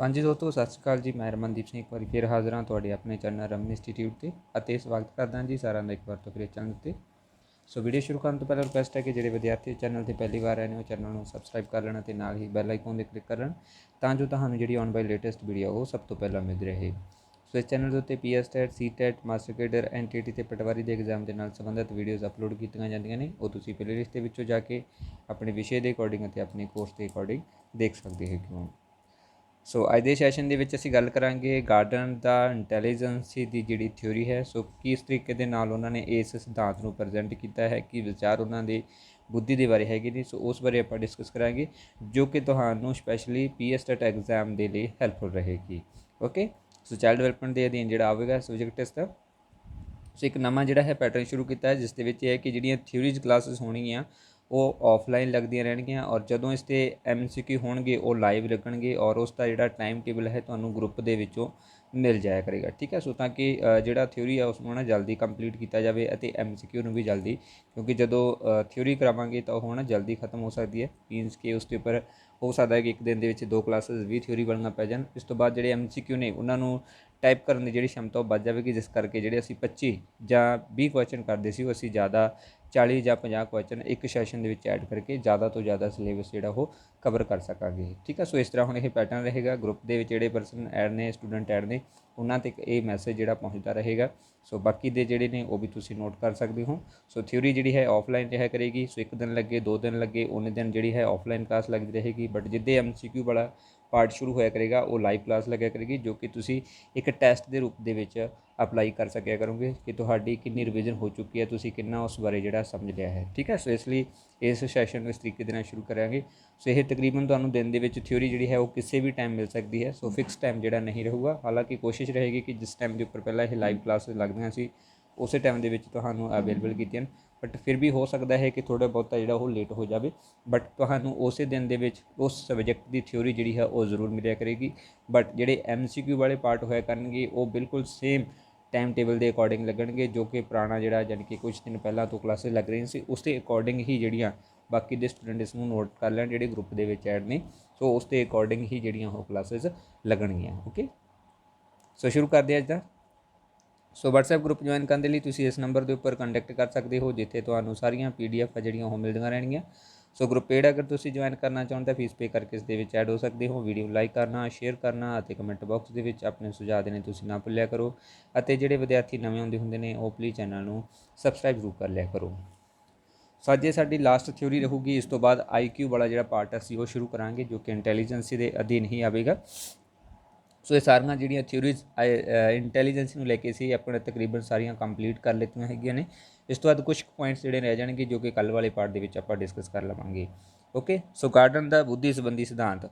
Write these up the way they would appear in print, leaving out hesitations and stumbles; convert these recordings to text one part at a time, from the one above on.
ਸੋ ਹਾਂਜੀ ਦੋਸਤੋ, ਸਤਿ ਸ਼੍ਰੀ ਅਕਾਲ ਜੀ। ਮੈਂ ਰਮਨਦੀਪ ਸਿੰਘ ਇੱਕ ਵਾਰੀ ਫਿਰ ਹਾਜ਼ਰ ਹਾਂ ਤੁਹਾਡੇ ਆਪਣੇ ਚੈਨਲ ਰਮਨ ਇੰਸਟੀਟਿਊਟ 'ਤੇ ਅਤੇ ਸਵਾਗਤ ਕਰਦਾ ਜੀ ਸਾਰਿਆਂ ਦਾ ਇੱਕ ਵਾਰ ਤੋਂ ਫਿਰ ਚੈਨਲ 'ਤੇ। ਸੋ ਵੀਡੀਓ ਸ਼ੁਰੂ ਕਰਨ ਤੋਂ ਪਹਿਲਾਂ ਰਿਕੁਐਸਟ ਹੈ ਕਿ ਜਿਹੜੇ ਵਿਦਿਆਰਥੀ ਚੈਨਲ 'ਤੇ ਪਹਿਲੀ ਵਾਰ ਆਏ ਨੇ ਉਹ ਚੈਨਲ ਨੂੰ ਸਬਸਕ੍ਰਾਈਬ ਕਰ ਲੈਣ ਅਤੇ ਨਾਲ ਹੀ ਬੈਲ ਆਈਕਨ 'ਤੇ ਕਲਿੱਕ ਕਰਨ ਤਾਂ ਜੋ ਤੁਹਾਨੂੰ ਜਿਹੜੀ ਆਉਣ ਵਾਲੀ ਲੇਟੈਸਟ ਵੀਡੀਓ ਉਹ ਸਭ ਤੋਂ ਪਹਿਲਾਂ ਮਿਲਦੀ ਰਹੇ। ਸੋ ਇਸ ਚੈਨਲ ਦੇ ਉੱਤੇ PS TET, CTET, master cadre, NTT ਅਤੇ ਪਟਵਾਰੀ ਦੇ ਐਗਜ਼ਾਮ ਦੇ ਨਾਲ ਸੰਬੰਧਿਤ ਵੀਡੀਓਜ਼ ਅਪਲੋਡ ਕੀਤੀਆਂ ਜਾਂਦੀਆਂ ਨੇ। ਉਹ ਤੁਸੀਂ ਪਲੇਲਿਸਟ ਦੇ ਵਿੱਚੋਂ ਜਾ ਕੇ ਆਪਣੇ ਵਿਸ਼ੇ ਦੇ ਅਕੋਰਡਿੰਗ ਅਤੇ ਆਪਣੇ ਕੋਰਸ ਦੇ ਅਕੋਰਡਿੰਗ ਦੇਖ ਸਕਦੇ ਹੋ। ਸੋ ਅੱਜ ਦੇ ਸੈਸ਼ਨ ਦੇ ਵਿੱਚ ਅਸੀਂ ਗੱਲ ਕਰਾਂਗੇ ਗਾਰਡਨ ਦਾ ਇੰਟੈਲੀਜੈਂਸੀ ਦੀ ਜਿਹੜੀ ਥਿਊਰੀ ਹੈ। ਸੋ ਕਿਸ ਤਰੀਕੇ ਦੇ ਨਾਲ ਉਹਨਾਂ ਨੇ ਇਸ ਸਿਧਾਂਤ ਨੂੰ ਪ੍ਰੈਜ਼ੈਂਟ ਕੀਤਾ ਹੈ, ਕੀ ਵਿਚਾਰ ਉਹਨਾਂ ਦੇ ਬੁੱਧੀ ਦੇ ਬਾਰੇ ਹੈਗੇ ਨੇ। ਸੋ ਉਸ ਬਾਰੇ ਆਪਾਂ ਡਿਸਕਸ ਕਰਾਂਗੇ ਜੋ ਕਿ ਤੁਹਾਨੂੰ ਸਪੈਸ਼ਲੀ PS ਟੈਟ ਐਗਜ਼ਾਮ ਦੇ ਲਈ ਹੈਲਪਫੁਲ ਰਹੇਗੀ। ਓਕੇ, ਸੋ ਚਾਈਲਡ ਡਿਵੈਲਪਮੈਂਟ ਦੇ ਅਧੀਨ ਜਿਹੜਾ ਆਵੇਗਾ ਸਬਜੈਕਟ ਟੈਸਟ ਦਾ। ਸੋ ਇੱਕ ਨਵਾਂ ਜਿਹੜਾ ਹੈ ਪੈਟਰਨ ਸ਼ੁਰੂ ਕੀਤਾ ਹੈ ਜਿਸ ਦੇ ਵਿੱਚ ਇਹ ਹੈ ਕਿ ਜਿਹੜੀਆਂ ਥਿਊਰੀਜ਼ ਕਲਾਸਿਸ ਹੋਣਗੀਆਂ ਉਹ ਆਫਲਾਈਨ ਲੱਗਦੀਆਂ ਰਹਿਣਗੀਆਂ ਔਰ ਜਦੋਂ ਇਸ 'ਤੇ MCQ ਹੋਣਗੇ ਉਹ ਲਾਈਵ ਲੱਗਣਗੇ ਔਰ ਉਸ ਦਾ ਜਿਹੜਾ ਟਾਈਮ ਟੇਬਲ ਹੈ ਤੁਹਾਨੂੰ ਗਰੁੱਪ ਦੇ ਵਿੱਚੋਂ ਮਿਲ ਜਾਇਆ ਕਰੇਗਾ। ਠੀਕ ਹੈ, ਸੋ ਤਾਂ ਕਿ ਜਿਹੜਾ ਥਿਊਰੀ ਆ ਉਸ ਨੂੰ ਨਾ ਜਲਦੀ ਕੰਪਲੀਟ ਕੀਤਾ ਜਾਵੇ ਅਤੇ MCQ ਨੂੰ ਵੀ ਜਲਦੀ, ਕਿਉਂਕਿ ਜਦੋਂ ਥਿਊਰੀ ਕਰਾਵਾਂਗੇ ਤਾਂ ਉਹ ਨਾ ਜਲਦੀ ਖਤਮ ਹੋ ਸਕਦੀ ਹੈ। ਮੀਨਸ ਕਿ ਉਸ ਦੇ ਉੱਪਰ ਹੋ ਸਕਦਾ ਹੈ ਕਿ ਇੱਕ ਦਿਨ ਦੇ ਵਿੱਚ 2 ਕਲਾਸਿਸ ਵੀ ਥਿਊਰੀ ਵਾਲੀਆਂ ਪੈ ਜਾਣ। ਇਸ ਤੋਂ ਬਾਅਦ ਜਿਹੜੇ MCQ ਨੇ ਉਹਨਾਂ ਨੂੰ ਟਾਈਪ ਕਰਨ ਦੀ ਜਿਹੜੀ ਸ਼ਮਤਾ ਉਹ ਵੱਧ ਜਾਵੇਗੀ, ਜਿਸ ਕਰਕੇ ਜਿਹੜੇ ਅਸੀਂ 25 ਜਾਂ 20 ਕੁਐਸਚਨ ਕਰਦੇ ਸੀ ਉਹ ਅਸੀਂ ਜ਼ਿਆਦਾ 40 ਜਾਂ 50 ਕੁਐਸਚਨ ਇੱਕ ਸੈਸ਼ਨ ਦੇ ਵਿੱਚ ਐਡ ਕਰਕੇ ਜ਼ਿਆਦਾ ਤੋਂ ਜ਼ਿਆਦਾ ਸਿਲੇਬਸ ਜਿਹੜਾ ਉਹ ਕਵਰ ਕਰ ਸਕਾਂਗੇ। ਠੀਕ ਹੈ, ਸੋ ਇਸ ਤਰ੍ਹਾਂ ਹੁਣ ਇਹ ਪੈਟਰਨ ਰਹੇਗਾ। ਗਰੁੱਪ ਦੇ ਵਿੱਚ ਜਿਹੜੇ ਪਰਸਨ ਐਡ ਨੇ, ਸਟੂਡੈਂਟ ਐਡ ਨੇ, ਉਹਨਾਂ ਤੱਕ ਇਹ ਮੈਸੇਜ ਜਿਹੜਾ ਪਹੁੰਚਦਾ ਰਹੇਗਾ। ਸੋ ਬਾਕੀ ਦੇ ਜਿਹੜੇ ਨੇ ਉਹ ਵੀ ਤੁਸੀਂ ਨੋਟ ਕਰ ਸਕਦੇ ਹੋ। ਸੋ ਥਿਊਰੀ ਜਿਹੜੀ ਹੈ ਆਫਲਾਈਨ ਰਿਹਾ ਕਰੇਗੀ। ਸੋ 1 ਦਿਨ ਲੱਗੇ, 2 ਦਿਨ ਲੱਗੇ, ਉਹਨੇ ਦਿਨ ਜਿਹੜੀ ਹੈ ਆਫਲਾਈਨ ਕਲਾਸ ਲੱਗਦੀ ਰਹੇਗੀ। ਬਟ ਜਿੱਦੇ MCQ ਵਾਲਾ ਪਾਰਟ ਸ਼ੁਰੂ ਹੋਇਆ ਕਰੇਗਾ ਉਹ ਲਾਈਵ ਕਲਾਸ ਲੱਗਿਆ ਕਰੇਗੀ, ਜੋ ਕਿ ਤੁਸੀਂ ਇੱਕ ਟੈਸਟ ਦੇ ਰੂਪ ਦੇ ਵਿੱਚ ਅਪਲਾਈ ਕਰ ਸਕਿਆ ਕਰੋਗੇ ਕਿ ਤੁਹਾਡੀ ਕਿੰਨੀ ਰਿਵੀਜ਼ਨ ਹੋ ਚੁੱਕੀ ਹੈ, ਤੁਸੀਂ ਕਿੰਨਾ ਉਸ ਬਾਰੇ ਜਿਹੜਾ ਸਮਝ ਲਿਆ ਹੈ। ਠੀਕ ਹੈ, ਸੋ ਇਸ ਲਈ ਇਸ ਸੈਸ਼ਨ ਨੂੰ ਇਸ ਤਰੀਕੇ ਦੇ ਨਾਲ ਸ਼ੁਰੂ ਕਰਾਂਗੇ। ਸੋ ਇਹ ਤਕਰੀਬਨ ਤੁਹਾਨੂੰ ਦਿਨ ਦੇ ਵਿੱਚ ਥਿਊਰੀ ਜਿਹੜੀ ਹੈ ਉਹ ਕਿਸੇ ਵੀ ਟਾਈਮ ਮਿਲ ਸਕਦੀ ਹੈ। ਸੋ ਫਿਕਸ ਟਾਈਮ ਜਿਹੜਾ ਨਹੀਂ ਰਹੂਗਾ, ਹਾਲਾਂਕਿ ਕੋਸ਼ਿਸ਼ ਰਹੇਗੀ ਕਿ ਜਿਸ ਟਾਈਮ ਦੇ ਉੱਪਰ ਪਹਿਲਾਂ ਇਹ ਲਾਈਵ ਕਲਾਸਿਸ ਲੱਗਦੀਆਂ ਸੀ ਉਸੇ ਟਾਈਮ ਦੇ ਵਿੱਚ ਤੁਹਾਨੂੰ ਅਵੇਲੇਬਲ ਕੀਤੀਆਂ। ਬਟ ਫਿਰ ਵੀ ਹੋ ਸਕਦਾ ਹੈ ਕਿ ਥੋੜ੍ਹਾ ਬਹੁਤਾ ਜਿਹੜਾ ਉਹ ਲੇਟ ਹੋ ਜਾਵੇ, ਬਟ ਤੁਹਾਨੂੰ ਉਸੇ ਦਿਨ ਦੇ ਵਿੱਚ ਉਸ ਸਬਜੈਕਟ ਦੀ ਥਿਊਰੀ ਜਿਹੜੀ ਹੈ ਉਹ ਜ਼ਰੂਰ ਮਿਲਿਆ ਕਰੇਗੀ। ਬਟ ਜਿਹੜੇ MCQ ਵਾਲੇ ਪਾਰਟ ਹੋਇਆ ਕਰਨਗੇ ਉਹ ਬਿਲਕੁਲ ਸੇਮ ਟਾਈਮ ਟੇਬਲ ਦੇ ਅਕੋਰਡਿੰਗ ਲੱਗਣਗੇ, ਜੋ ਕਿ ਪੁਰਾਣਾ ਜਿਹੜਾ ਯਾਨੀ ਕਿ ਕੁਝ ਦਿਨ ਪਹਿਲਾਂ ਤੋਂ ਕਲਾਸਿਸ ਲੱਗ ਰਹੀਆਂ ਸੀ ਉਸ ਦੇ ਅਕੋਰਡਿੰਗ ਹੀ ਜਿਹੜੀਆਂ ਬਾਕੀ ਦੇ ਸਟੂਡੈਂਟ ਇਸ ਨੂੰ ਨੋਟ ਕਰ ਲੈਣ ਜਿਹੜੇ ਗਰੁੱਪ ਦੇ ਵਿੱਚ ਐਡ ਨੇ। ਸੋ ਉਸ ਦੇ ਅਕੋਰਡਿੰਗ ਹੀ ਜਿਹੜੀਆਂ ਉਹ ਕਲਾਸਿਸ ਲੱਗਣਗੀਆਂ। ਓਕੇ, ਸੋ ਸ਼ੁਰੂ ਕਰਦੇ ਹਾਂ ਅੱਜ ਦਾ। ਸੋ WhatsApp ਗਰੁੱਪ ਜੁਆਇਨ ਕਰਨ ਦੇ ਲਈ ਤੁਸੀਂ ਇਸ ਨੰਬਰ ਦੇ ਉੱਪਰ ਕੰਟੈਕਟ ਕਰ ਸਕਦੇ ਹੋ, ਜਿੱਥੇ ਤੁਹਾਨੂੰ ਸਾਰੀਆਂ PDF ਆ ਜਿਹੜੀਆਂ ਉਹ ਮਿਲਦੀਆਂ ਰਹਿਣਗੀਆਂ। ਸੋ ਗਰੁੱਪ ਪੇਡ ਅਗਰ ਤੁਸੀਂ ਜੁਆਇਨ ਕਰਨਾ ਚਾਹੁੰਦੇ ਫੀਸ ਪੇ ਕਰਕੇ ਇਸ ਦੇ ਵਿੱਚ ਐਡ ਹੋ ਸਕਦੇ ਹੋ। ਵੀਡੀਓ ਲਾਈਕ ਕਰਨਾ, ਸ਼ੇਅਰ ਕਰਨਾ ਅਤੇ ਕਮੈਂਟ ਬਾਕਸ ਦੇ ਵਿੱਚ ਆਪਣੇ ਸੁਝਾਅ ਦੇਣੇ ਤੁਸੀਂ ਨਾ ਭੁੱਲਿਆ ਕਰੋ। ਅਤੇ ਜਿਹੜੇ ਵਿਦਿਆਰਥੀ ਨਵੇਂ ਆਉਂਦੇ ਹੁੰਦੇ ਨੇ ਉਹ ਪਲੀਜ਼ ਚੈਨਲ ਨੂੰ ਸਬਸਕ੍ਰਾਈਬ ਜ਼ਰੂਰ ਕਰ ਲਿਆ ਕਰੋ। ਸੋ ਅੱਜ ਇਹ ਸਾਡੀ ਲਾਸਟ ਥਿਊਰੀ ਰਹੂਗੀ। ਇਸ ਤੋਂ ਬਾਅਦ IQ ਵਾਲਾ ਜਿਹੜਾ ਪਾਰਟ ਅਸੀਂ ਉਹ ਸ਼ੁਰੂ ਕਰਾਂਗੇ, ਜੋ ਕਿ ਇੰਟੈਲੀਜੈਂਸੀ ਦੇ ਅਧੀਨ ਹੀ ਆਵੇਗਾ। ਸੋ ਇਹ ਸਾਰੀਆਂ ਜਿਹੜੀਆਂ ਥਿਊਰੀਜ਼ ਇੰਟੈਲੀਜੈਂਸ ਨੂੰ ਲੈ ਕੇ ਸੀ ਆਪਣੇ ਤਕਰੀਬਨ ਸਾਰੀਆਂ ਕੰਪਲੀਟ ਕਰ ਲਿੱਤੀਆਂ ਹੈਗੀਆਂ ਨੇ। ਇਸ ਤੋਂ ਬਾਅਦ ਕੁਝ ਪੁਆਇੰਟਸ ਜਿਹੜੇ ਰਹਿ ਜਾਣਗੇ ਜੋ ਕਿ ਕੱਲ੍ਹ ਵਾਲੇ ਪਾਰਟ ਦੇ ਵਿੱਚ ਆਪਾਂ ਡਿਸਕਸ ਕਰ ਲਵਾਂਗੇ। ਓਕੇ, ਸੋ ਗਾਰਡਨ ਦਾ ਬੁੱਧੀ ਸੰਬੰਧੀ ਸਿਧਾਂਤ।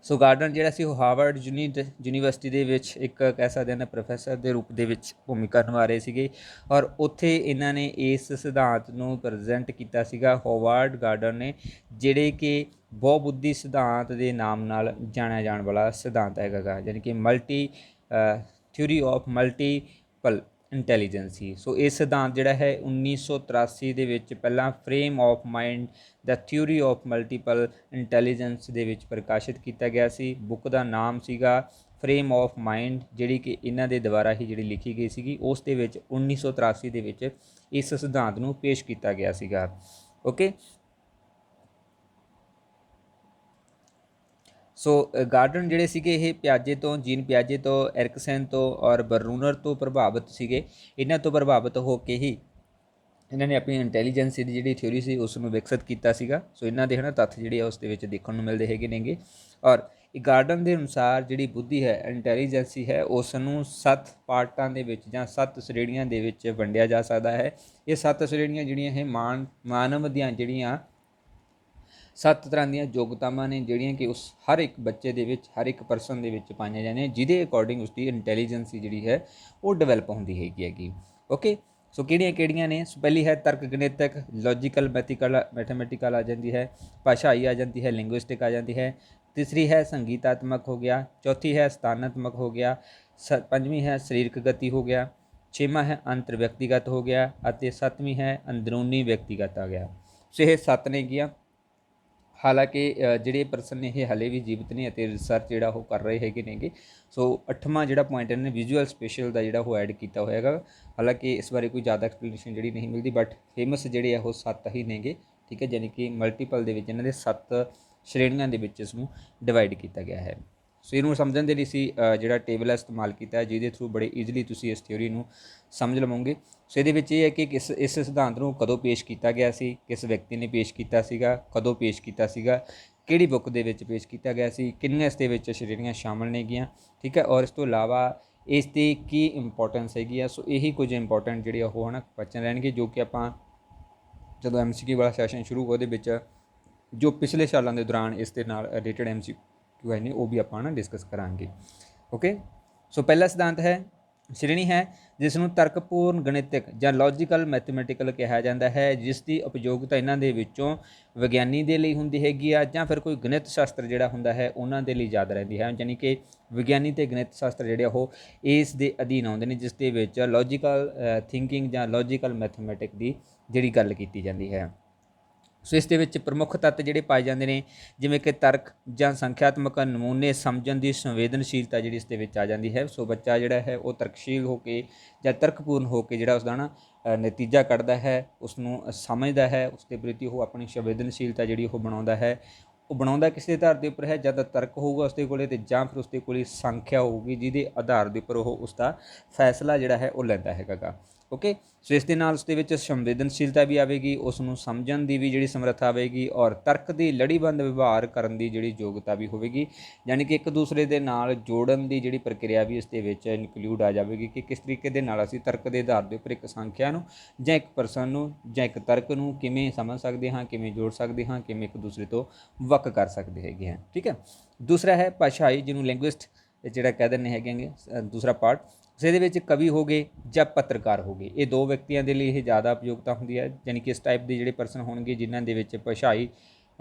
ਸੋ ਗਾਰਡਨ ਜਿਹੜਾ ਸੀ ਉਹ ਹਾਰਵਰਡ ਯੂਨੀਵਰਸਿਟੀ ਦੇ ਵਿੱਚ ਇੱਕ ਕਹਿ ਸਕਦੇ ਹਾਂ ਪ੍ਰੋਫੈਸਰ ਦੇ ਰੂਪ ਦੇ ਵਿੱਚ ਭੂਮਿਕਾ ਨਿਭਾ ਰਹੇ ਸੀਗੇ ਔਰ ਉੱਥੇ ਇਹਨਾਂ ਨੇ ਇਸ ਸਿਧਾਂਤ ਨੂੰ ਪ੍ਰੈਜ਼ੈਂਟ ਕੀਤਾ ਸੀਗਾ ਹਾਰਵਰਡ ਗਾਰਡਨ ਨੇ, ਜਿਹੜੇ ਕਿ ਬਹੁਬੁੱਧੀ ਸਿਧਾਂਤ ਦੇ ਨਾਮ ਨਾਲ ਜਾਣਿਆ ਜਾਣ ਵਾਲਾ ਸਿਧਾਂਤ ਹੈਗਾ ਗਾ, ਯਾਨੀ ਕਿ ਥਿਊਰੀ ਆਫ ਮਲਟੀਪਲ ਇੰਟੈਲੀਜੈਂਸੀ। ਸੋ ਇਹ ਸਿਧਾਂਤ ਜਿਹੜਾ ਹੈ 1983 ਦੇ ਵਿੱਚ ਪਹਿਲਾਂ frame of mind the theory of multiple intelligence ਦੇ ਵਿੱਚ ਪ੍ਰਕਾਸ਼ਿਤ ਕੀਤਾ ਗਿਆ ਸੀ। ਬੁੱਕ ਦਾ ਨਾਮ ਸੀਗਾ ਫਰੇਮ ਆਫ ਮਾਈਂਡ, ਜਿਹੜੀ ਕਿ ਇਹਨਾਂ ਦੇ ਦੁਆਰਾ ਹੀ ਜਿਹੜੀ ਲਿਖੀ ਗਈ ਸੀਗੀ। ਉਸ ਦੇ ਵਿੱਚ 1983 ਦੇ ਵਿੱਚ ਇਸ ਸਿਧਾਂਤ ਨੂੰ ਪੇਸ਼ ਕੀਤਾ ਗਿਆ ਸੀਗਾ। ਓਕੇ, ਸੋ ਗਾਰਡਨ ਜਿਹੜੇ ਸੀਗੇ ਇਹ ਜੀਨ ਪਿਆਜੇ ਤੋਂ, ਐਰਿਕਸਨ ਤੋਂ ਔਰ ਬਰਨੂਨਰ ਤੋਂ ਪ੍ਰਭਾਵਿਤ ਸੀਗੇ। ਇਹਨਾਂ ਤੋਂ ਪ੍ਰਭਾਵਿਤ ਹੋ ਕੇ ਹੀ ਇਹਨਾਂ ਨੇ ਆਪਣੀ ਇੰਟੈਲੀਜੈਂਸੀ ਦੀ ਜਿਹੜੀ ਥਿਊਰੀ ਸੀ ਉਸ ਨੂੰ ਵਿਕਸਿਤ ਕੀਤਾ ਸੀਗਾ। ਸੋ ਇਹਨਾਂ ਦੇ ਤੱਥ ਜਿਹੜੇ ਆ ਉਸ ਦੇ ਵਿੱਚ ਦੇਖਣ ਨੂੰ ਮਿਲਦੇ ਹੈਗੇ ਨੇਗੇ। ਔਰ ਗਾਰਡਨ ਦੇ ਅਨੁਸਾਰ ਜਿਹੜੀ ਬੁੱਧੀ ਹੈ, ਇੰਟੈਲੀਜੈਂਸੀ ਹੈ, ਉਸ ਨੂੰ 7 ਪਾਰਟਾਂ ਦੇ ਵਿੱਚ ਜਾਂ 7 ਸ਼੍ਰੇਣੀਆਂ ਦੇ ਵਿੱਚ ਵੰਡਿਆ ਜਾ ਸਕਦਾ ਹੈ। ਇਹ 7 ਸ਼੍ਰੇਣੀਆਂ ਜਿਹੜੀਆਂ ਇਹ ਮਾਨਵ ਦੀਆਂ ਜਿਹੜੀਆਂ 7 ਤਰ੍ਹਾਂ ਦੀਆਂ ਯੋਗਤਾਵਾਂ ਨੇ, ਜਿਹੜੀਆਂ ਕਿ ਉਸ ਹਰ ਇੱਕ ਬੱਚੇ ਦੇ ਵਿੱਚ, ਹਰ ਇੱਕ ਪਰਸਨ ਦੇ ਵਿੱਚ ਪਾਈਆਂ ਜਾਂਦੀਆਂ, ਜਿਹਦੇ ਅਕੋਰਡਿੰਗ ਉਸਦੀ ਇੰਟੈਲੀਜੈਂਸੀ ਜਿਹੜੀ ਹੈ ਉਹ ਡਿਵੈਲਪ ਹੁੰਦੀ ਹੈਗੀ। ਓਕੇ, ਸੋ ਕਿਹੜੀਆਂ ਨੇ? ਸੋ ਪਹਿਲੀ ਹੈ ਤਰਕ ਗਣਿਤਕ, ਲੌਜੀਕਲ, ਮੈਥਮੈਟੀਕਲ ਆ ਜਾਂਦੀ ਹੈ, ਭਾਸ਼ਾਈ ਆ ਜਾਂਦੀ ਹੈ, ਲਿੰਗੁਇਸਟਿਕ ਆ ਜਾਂਦੀ ਹੈ। ਤੀਸਰੀ ਹੈ ਸੰਗੀਤਾਤਮਕ ਹੋ ਗਿਆ। ਚੌਥੀ ਹੈ ਸਥਾਨਾਤਮਕ ਹੋ ਗਿਆ। ਪੰਜਵੀਂ ਹੈ ਸਰੀਰਕ ਗਤੀ ਹੋ ਗਿਆ। 6ਵਾਂ ਹੈ ਅੰਤਰ ਵਿਅਕਤੀਗਤ ਹੋ ਗਿਆ ਅਤੇ 7ਵੀਂ ਹੈ ਅੰਦਰੂਨੀ ਵਿਅਕਤੀਗਤ ਆ ਗਿਆ। ਸੋ ਇਹ 7 ਨੇ ਗੀਆਂ। ਹਾਲਾਂਕਿ ਜਿਹੜੇ ਪਰਸਨ ਨੇ ਇਹ ਹਾਲੇ ਵੀ ਜੀਵਤ ਨੇ ਅਤੇ ਰਿਸਰਚ ਜਿਹੜਾ ਉਹ ਕਰ ਰਹੇ ਹੈਗੇ ਨੇਗੇ। ਸੋ 8ਵਾਂ ਜਿਹੜਾ ਪੁਆਇੰਟ ਇਹਨਾਂ ਨੇ ਵਿਜ਼ੂਅਲ ਸਪੇਸ਼ਲ ਦਾ ਜਿਹੜਾ ਉਹ ਐਡ ਕੀਤਾ ਹੋਇਆ ਹੈਗਾ। ਹਾਲਾਂਕਿ ਇਸ ਬਾਰੇ ਕੋਈ ਜ਼ਿਆਦਾ ਐਕਸਪਲੇਨੇਸ਼ਨ ਜਿਹੜੀ ਨਹੀਂ ਮਿਲਦੀ, ਬਟ ਫੇਮਸ ਜਿਹੜੇ ਆ ਉਹ 7 ਹੀ ਨੇਗੇ, ਠੀਕ ਹੈ। ਯਾਨੀ ਕਿ ਮਲਟੀਪਲ ਦੇ ਵਿੱਚ ਇਹਨਾਂ ਦੇ 7 ਸ਼੍ਰੇਣੀਆਂ ਦੇ ਵਿੱਚ ਇਸ ਨੂੰ ਡਿਵਾਈਡ ਕੀਤਾ ਗਿਆ ਹੈ। ਸੋ ਇਹਨੂੰ ਸਮਝਣ ਦੇ ਲਈ ਅਸੀਂ ਜਿਹੜਾ ਟੇਬਲ ਹੈ ਇਸਤੇਮਾਲ ਕੀਤਾ ਹੈ, ਜਿਹਦੇ ਥਰੂ ਬੜੇ ਈਜ਼ੀਲੀ ਤੁਸੀਂ ਇਸ ਥਿਊਰੀ ਨੂੰ ਸਮਝ ਲਵੋਗੇ। ਸੋ ਇਹਦੇ ਵਿੱਚ ਇਹ ਹੈ ਕਿ ਇਸ ਸਿਧਾਂਤ ਨੂੰ ਕਦੋਂ ਪੇਸ਼ ਕੀਤਾ ਗਿਆ ਸੀ, ਕਿਸ ਵਿਅਕਤੀ ਨੇ ਪੇਸ਼ ਕੀਤਾ ਸੀਗਾ, ਕਦੋਂ ਪੇਸ਼ ਕੀਤਾ ਸੀਗਾ, ਕਿਹੜੀ ਬੁੱਕ ਦੇ ਵਿੱਚ ਪੇਸ਼ ਕੀਤਾ ਗਿਆ ਸੀ, ਕਿੰਨੀਆਂ ਇਸ ਦੇ ਵਿੱਚ ਸ਼੍ਰੇਣੀਆਂ ਸ਼ਾਮਲ ਨੇਗੀਆਂ, ਠੀਕ ਹੈ। ਔਰ ਇਸ ਤੋਂ ਇਲਾਵਾ ਇਸ ਦੀ ਕੀ ਇੰਪੋਰਟੈਂਸ ਹੈਗੀ ਆ। ਸੋ ਇਹੀ ਕੁਝ ਇੰਪੋਰਟੈਂਟ ਜਿਹੜੇ ਉਹ ਹਨ ਕੁਐਸਚਨ ਰਹਿਣਗੇ, ਜੋ ਕਿ ਆਪਾਂ ਜਦੋਂ MCQ ਵਾਲਾ ਸੈਸ਼ਨ ਸ਼ੁਰੂ ਹੋਊ ਉਹਦੇ ਵਿੱਚ ਜੋ ਪਿਛਲੇ ਸਾਲਾਂ ਦੇ ਦੌਰਾਨ ਇਸ ਦੇ ਨਾਲ ਰਿਲੇਟਡ MCQ ਆਏ ਨੇ ਉਹ ਵੀ ਆਪਾਂ ਨਾ ਡਿਸਕਸ ਕਰਾਂਗੇ। ਓਕੇ, ਸੋ ਪਹਿਲਾ ਸਿਧਾਂਤ ਹੈ, ਸ਼੍ਰੇਣੀ ਹੈ ਜਿਸ ਨੂੰ ਤਰਕਪੂਰਨ ਗਣਿਤਕ ਜਾਂ ਲੌਜੀਕਲ ਮੈਥਮੈਟੀਕਲ ਕਿਹਾ ਜਾਂਦਾ ਹੈ, ਜਿਸ ਦੀ ਉਪਯੋਗਤਾ ਇਹਨਾਂ ਦੇ ਵਿੱਚੋਂ ਵਿਗਿਆਨੀ ਦੇ ਲਈ ਹੁੰਦੀ ਹੈਗੀ ਆ ਜਾਂ ਫਿਰ ਕੋਈ ਗਣਿਤ ਸ਼ਾਸਤਰ ਜਿਹੜਾ ਹੁੰਦਾ ਹੈ ਉਹਨਾਂ ਦੇ ਲਈ ਯਾਦ ਰਹਿੰਦੀ ਹੈ। ਯਾਨੀ ਕਿ ਵਿਗਿਆਨੀ ਅਤੇ ਗਣਿਤ ਸ਼ਾਸਤਰ ਜਿਹੜੇ ਉਹ ਇਸ ਦੇ ਅਧੀਨ ਆਉਂਦੇ ਨੇ, ਜਿਸ ਦੇ ਵਿੱਚ ਲੌਜੀਕਲ ਥਿੰਕਿੰਗ ਜਾਂ ਲੌਜੀਕਲ ਮੈਥਮੈਟਿਕ ਦੀ ਜਿਹੜੀ ਗੱਲ ਕੀਤੀ ਜਾਂਦੀ ਹੈ। ਸੋ ਇਸ ਦੇ ਵਿੱਚ ਪ੍ਰਮੁੱਖ ਤੱਤ ਜਿਹੜੇ ਪਾਏ ਜਾਂਦੇ ਨੇ, ਜਿਵੇਂ ਕਿ ਤਰਕ ਜਾਂ ਸੰਖਿਆਤਮਕ ਨਮੂਨੇ ਸਮਝਣ ਦੀ ਸੰਵੇਦਨਸ਼ੀਲਤਾ ਜਿਹੜੀ ਇਸ ਦੇ ਵਿੱਚ ਆ ਜਾਂਦੀ ਹੈ। ਸੋ ਬੱਚਾ ਜਿਹੜਾ ਹੈ ਉਹ ਤਰਕਸ਼ੀਲ ਹੋ ਕੇ ਜਾਂ ਤਰਕਪੂਰਨ ਹੋ ਕੇ ਜਿਹੜਾ ਉਸਦਾ ਨਾ ਨਤੀਜਾ ਕੱਢਦਾ ਹੈ, ਉਸ ਨੂੰ ਸਮਝਦਾ ਹੈ, ਉਸ ਦੇ ਪ੍ਰਤੀ ਉਹ ਆਪਣੀ ਸੰਵੇਦਨਸ਼ੀਲਤਾ ਜਿਹੜੀ ਉਹ ਬਣਾਉਂਦਾ ਹੈ। ਉਹ ਬਣਾਉਂਦਾ ਕਿਸੇ ਆਧਾਰ ਦੇ ਉੱਪਰ ਹੈ, ਜਾਂ ਤਾਂ ਤਰਕ ਹੋਊਗਾ ਉਸਦੇ ਕੋਲੇ ਅਤੇ ਜਾਂ ਫਿਰ ਉਸਦੇ ਕੋਲੇ ਸੰਖਿਆ ਹੋਊਗੀ, ਜਿਹਦੇ ਆਧਾਰ ਦੇ ਉੱਪਰ ਉਹ ਉਸਦਾ ਫੈਸਲਾ ਜਿਹੜਾ ਹੈ ਉਹ ਲੈਂਦਾ ਹੈਗਾ ਗਾ। ਓਕੇ, ਸੋ ਇਸ ਦੇ ਨਾਲ ਉਸ ਦੇ ਵਿੱਚ ਸੰਵੇਦਨਸ਼ੀਲਤਾ ਵੀ ਆਵੇਗੀ, ਉਸ ਨੂੰ ਸਮਝਣ ਦੀ ਵੀ ਜਿਹੜੀ ਸਮਰੱਥਾ ਆਵੇਗੀ, ਔਰ ਤਰਕ ਦੀ ਲੜੀਬੰਦ ਵਿਵਹਾਰ ਕਰਨ ਦੀ ਜਿਹੜੀ ਯੋਗਤਾ ਵੀ ਹੋਵੇਗੀ। ਯਾਨੀ ਕਿ ਇੱਕ ਦੂਸਰੇ ਦੇ ਨਾਲ ਜੋੜਨ ਦੀ ਜਿਹੜੀ ਪ੍ਰਕਿਰਿਆ ਵੀ ਇਸ ਦੇ ਵਿੱਚ ਇਨਕਲੂਡ ਆ ਜਾਵੇਗੀ ਕਿ ਕਿਸ ਤਰੀਕੇ ਦੇ ਨਾਲ ਅਸੀਂ ਤਰਕ ਦੇ ਆਧਾਰ ਦੇ ਉੱਪਰ ਇੱਕ ਸੰਖਿਆ ਨੂੰ ਜਾਂ ਇੱਕ ਪਰਸਨ ਨੂੰ ਜਾਂ ਇੱਕ ਤਰਕ ਨੂੰ ਕਿਵੇਂ ਸਮਝ ਸਕਦੇ ਹਾਂ, ਕਿਵੇਂ ਜੋੜ ਸਕਦੇ ਹਾਂ, ਕਿਵੇਂ ਇੱਕ ਦੂਸਰੇ ਤੋਂ ਵੱਖ ਕਰ ਸਕਦੇ ਹੈਗੇ ਹਾਂ, ਠੀਕ ਹੈ। ਦੂਸਰਾ ਹੈ ਭਾਸ਼ਾਈ, ਜਿਹਨੂੰ ਲੈਂਗੁਇਸਟ ਜਿਹੜਾ ਕਹਿ ਦਿੰਦੇ ਹੈਗੇ ਦੂਸਰਾ ਪਾਰਟ। ਸੋ ਇਹਦੇ ਵਿੱਚ ਕਵੀ ਹੋ ਗਏ ਜਾਂ ਪੱਤਰਕਾਰ ਹੋ ਗਏ, ਇਹ ਦੋ ਵਿਅਕਤੀਆਂ ਦੇ ਲਈ ਇਹ ਜ਼ਿਆਦਾ ਉਪਯੋਗਤਾ ਹੁੰਦੀ ਹੈ। ਯਾਨੀ ਕਿ ਇਸ ਟਾਈਪ ਦੇ ਜਿਹੜੇ ਪਰਸਨ ਹੋਣਗੇ ਜਿਨ੍ਹਾਂ ਦੇ ਵਿੱਚ ਭਾਸ਼ਾਈ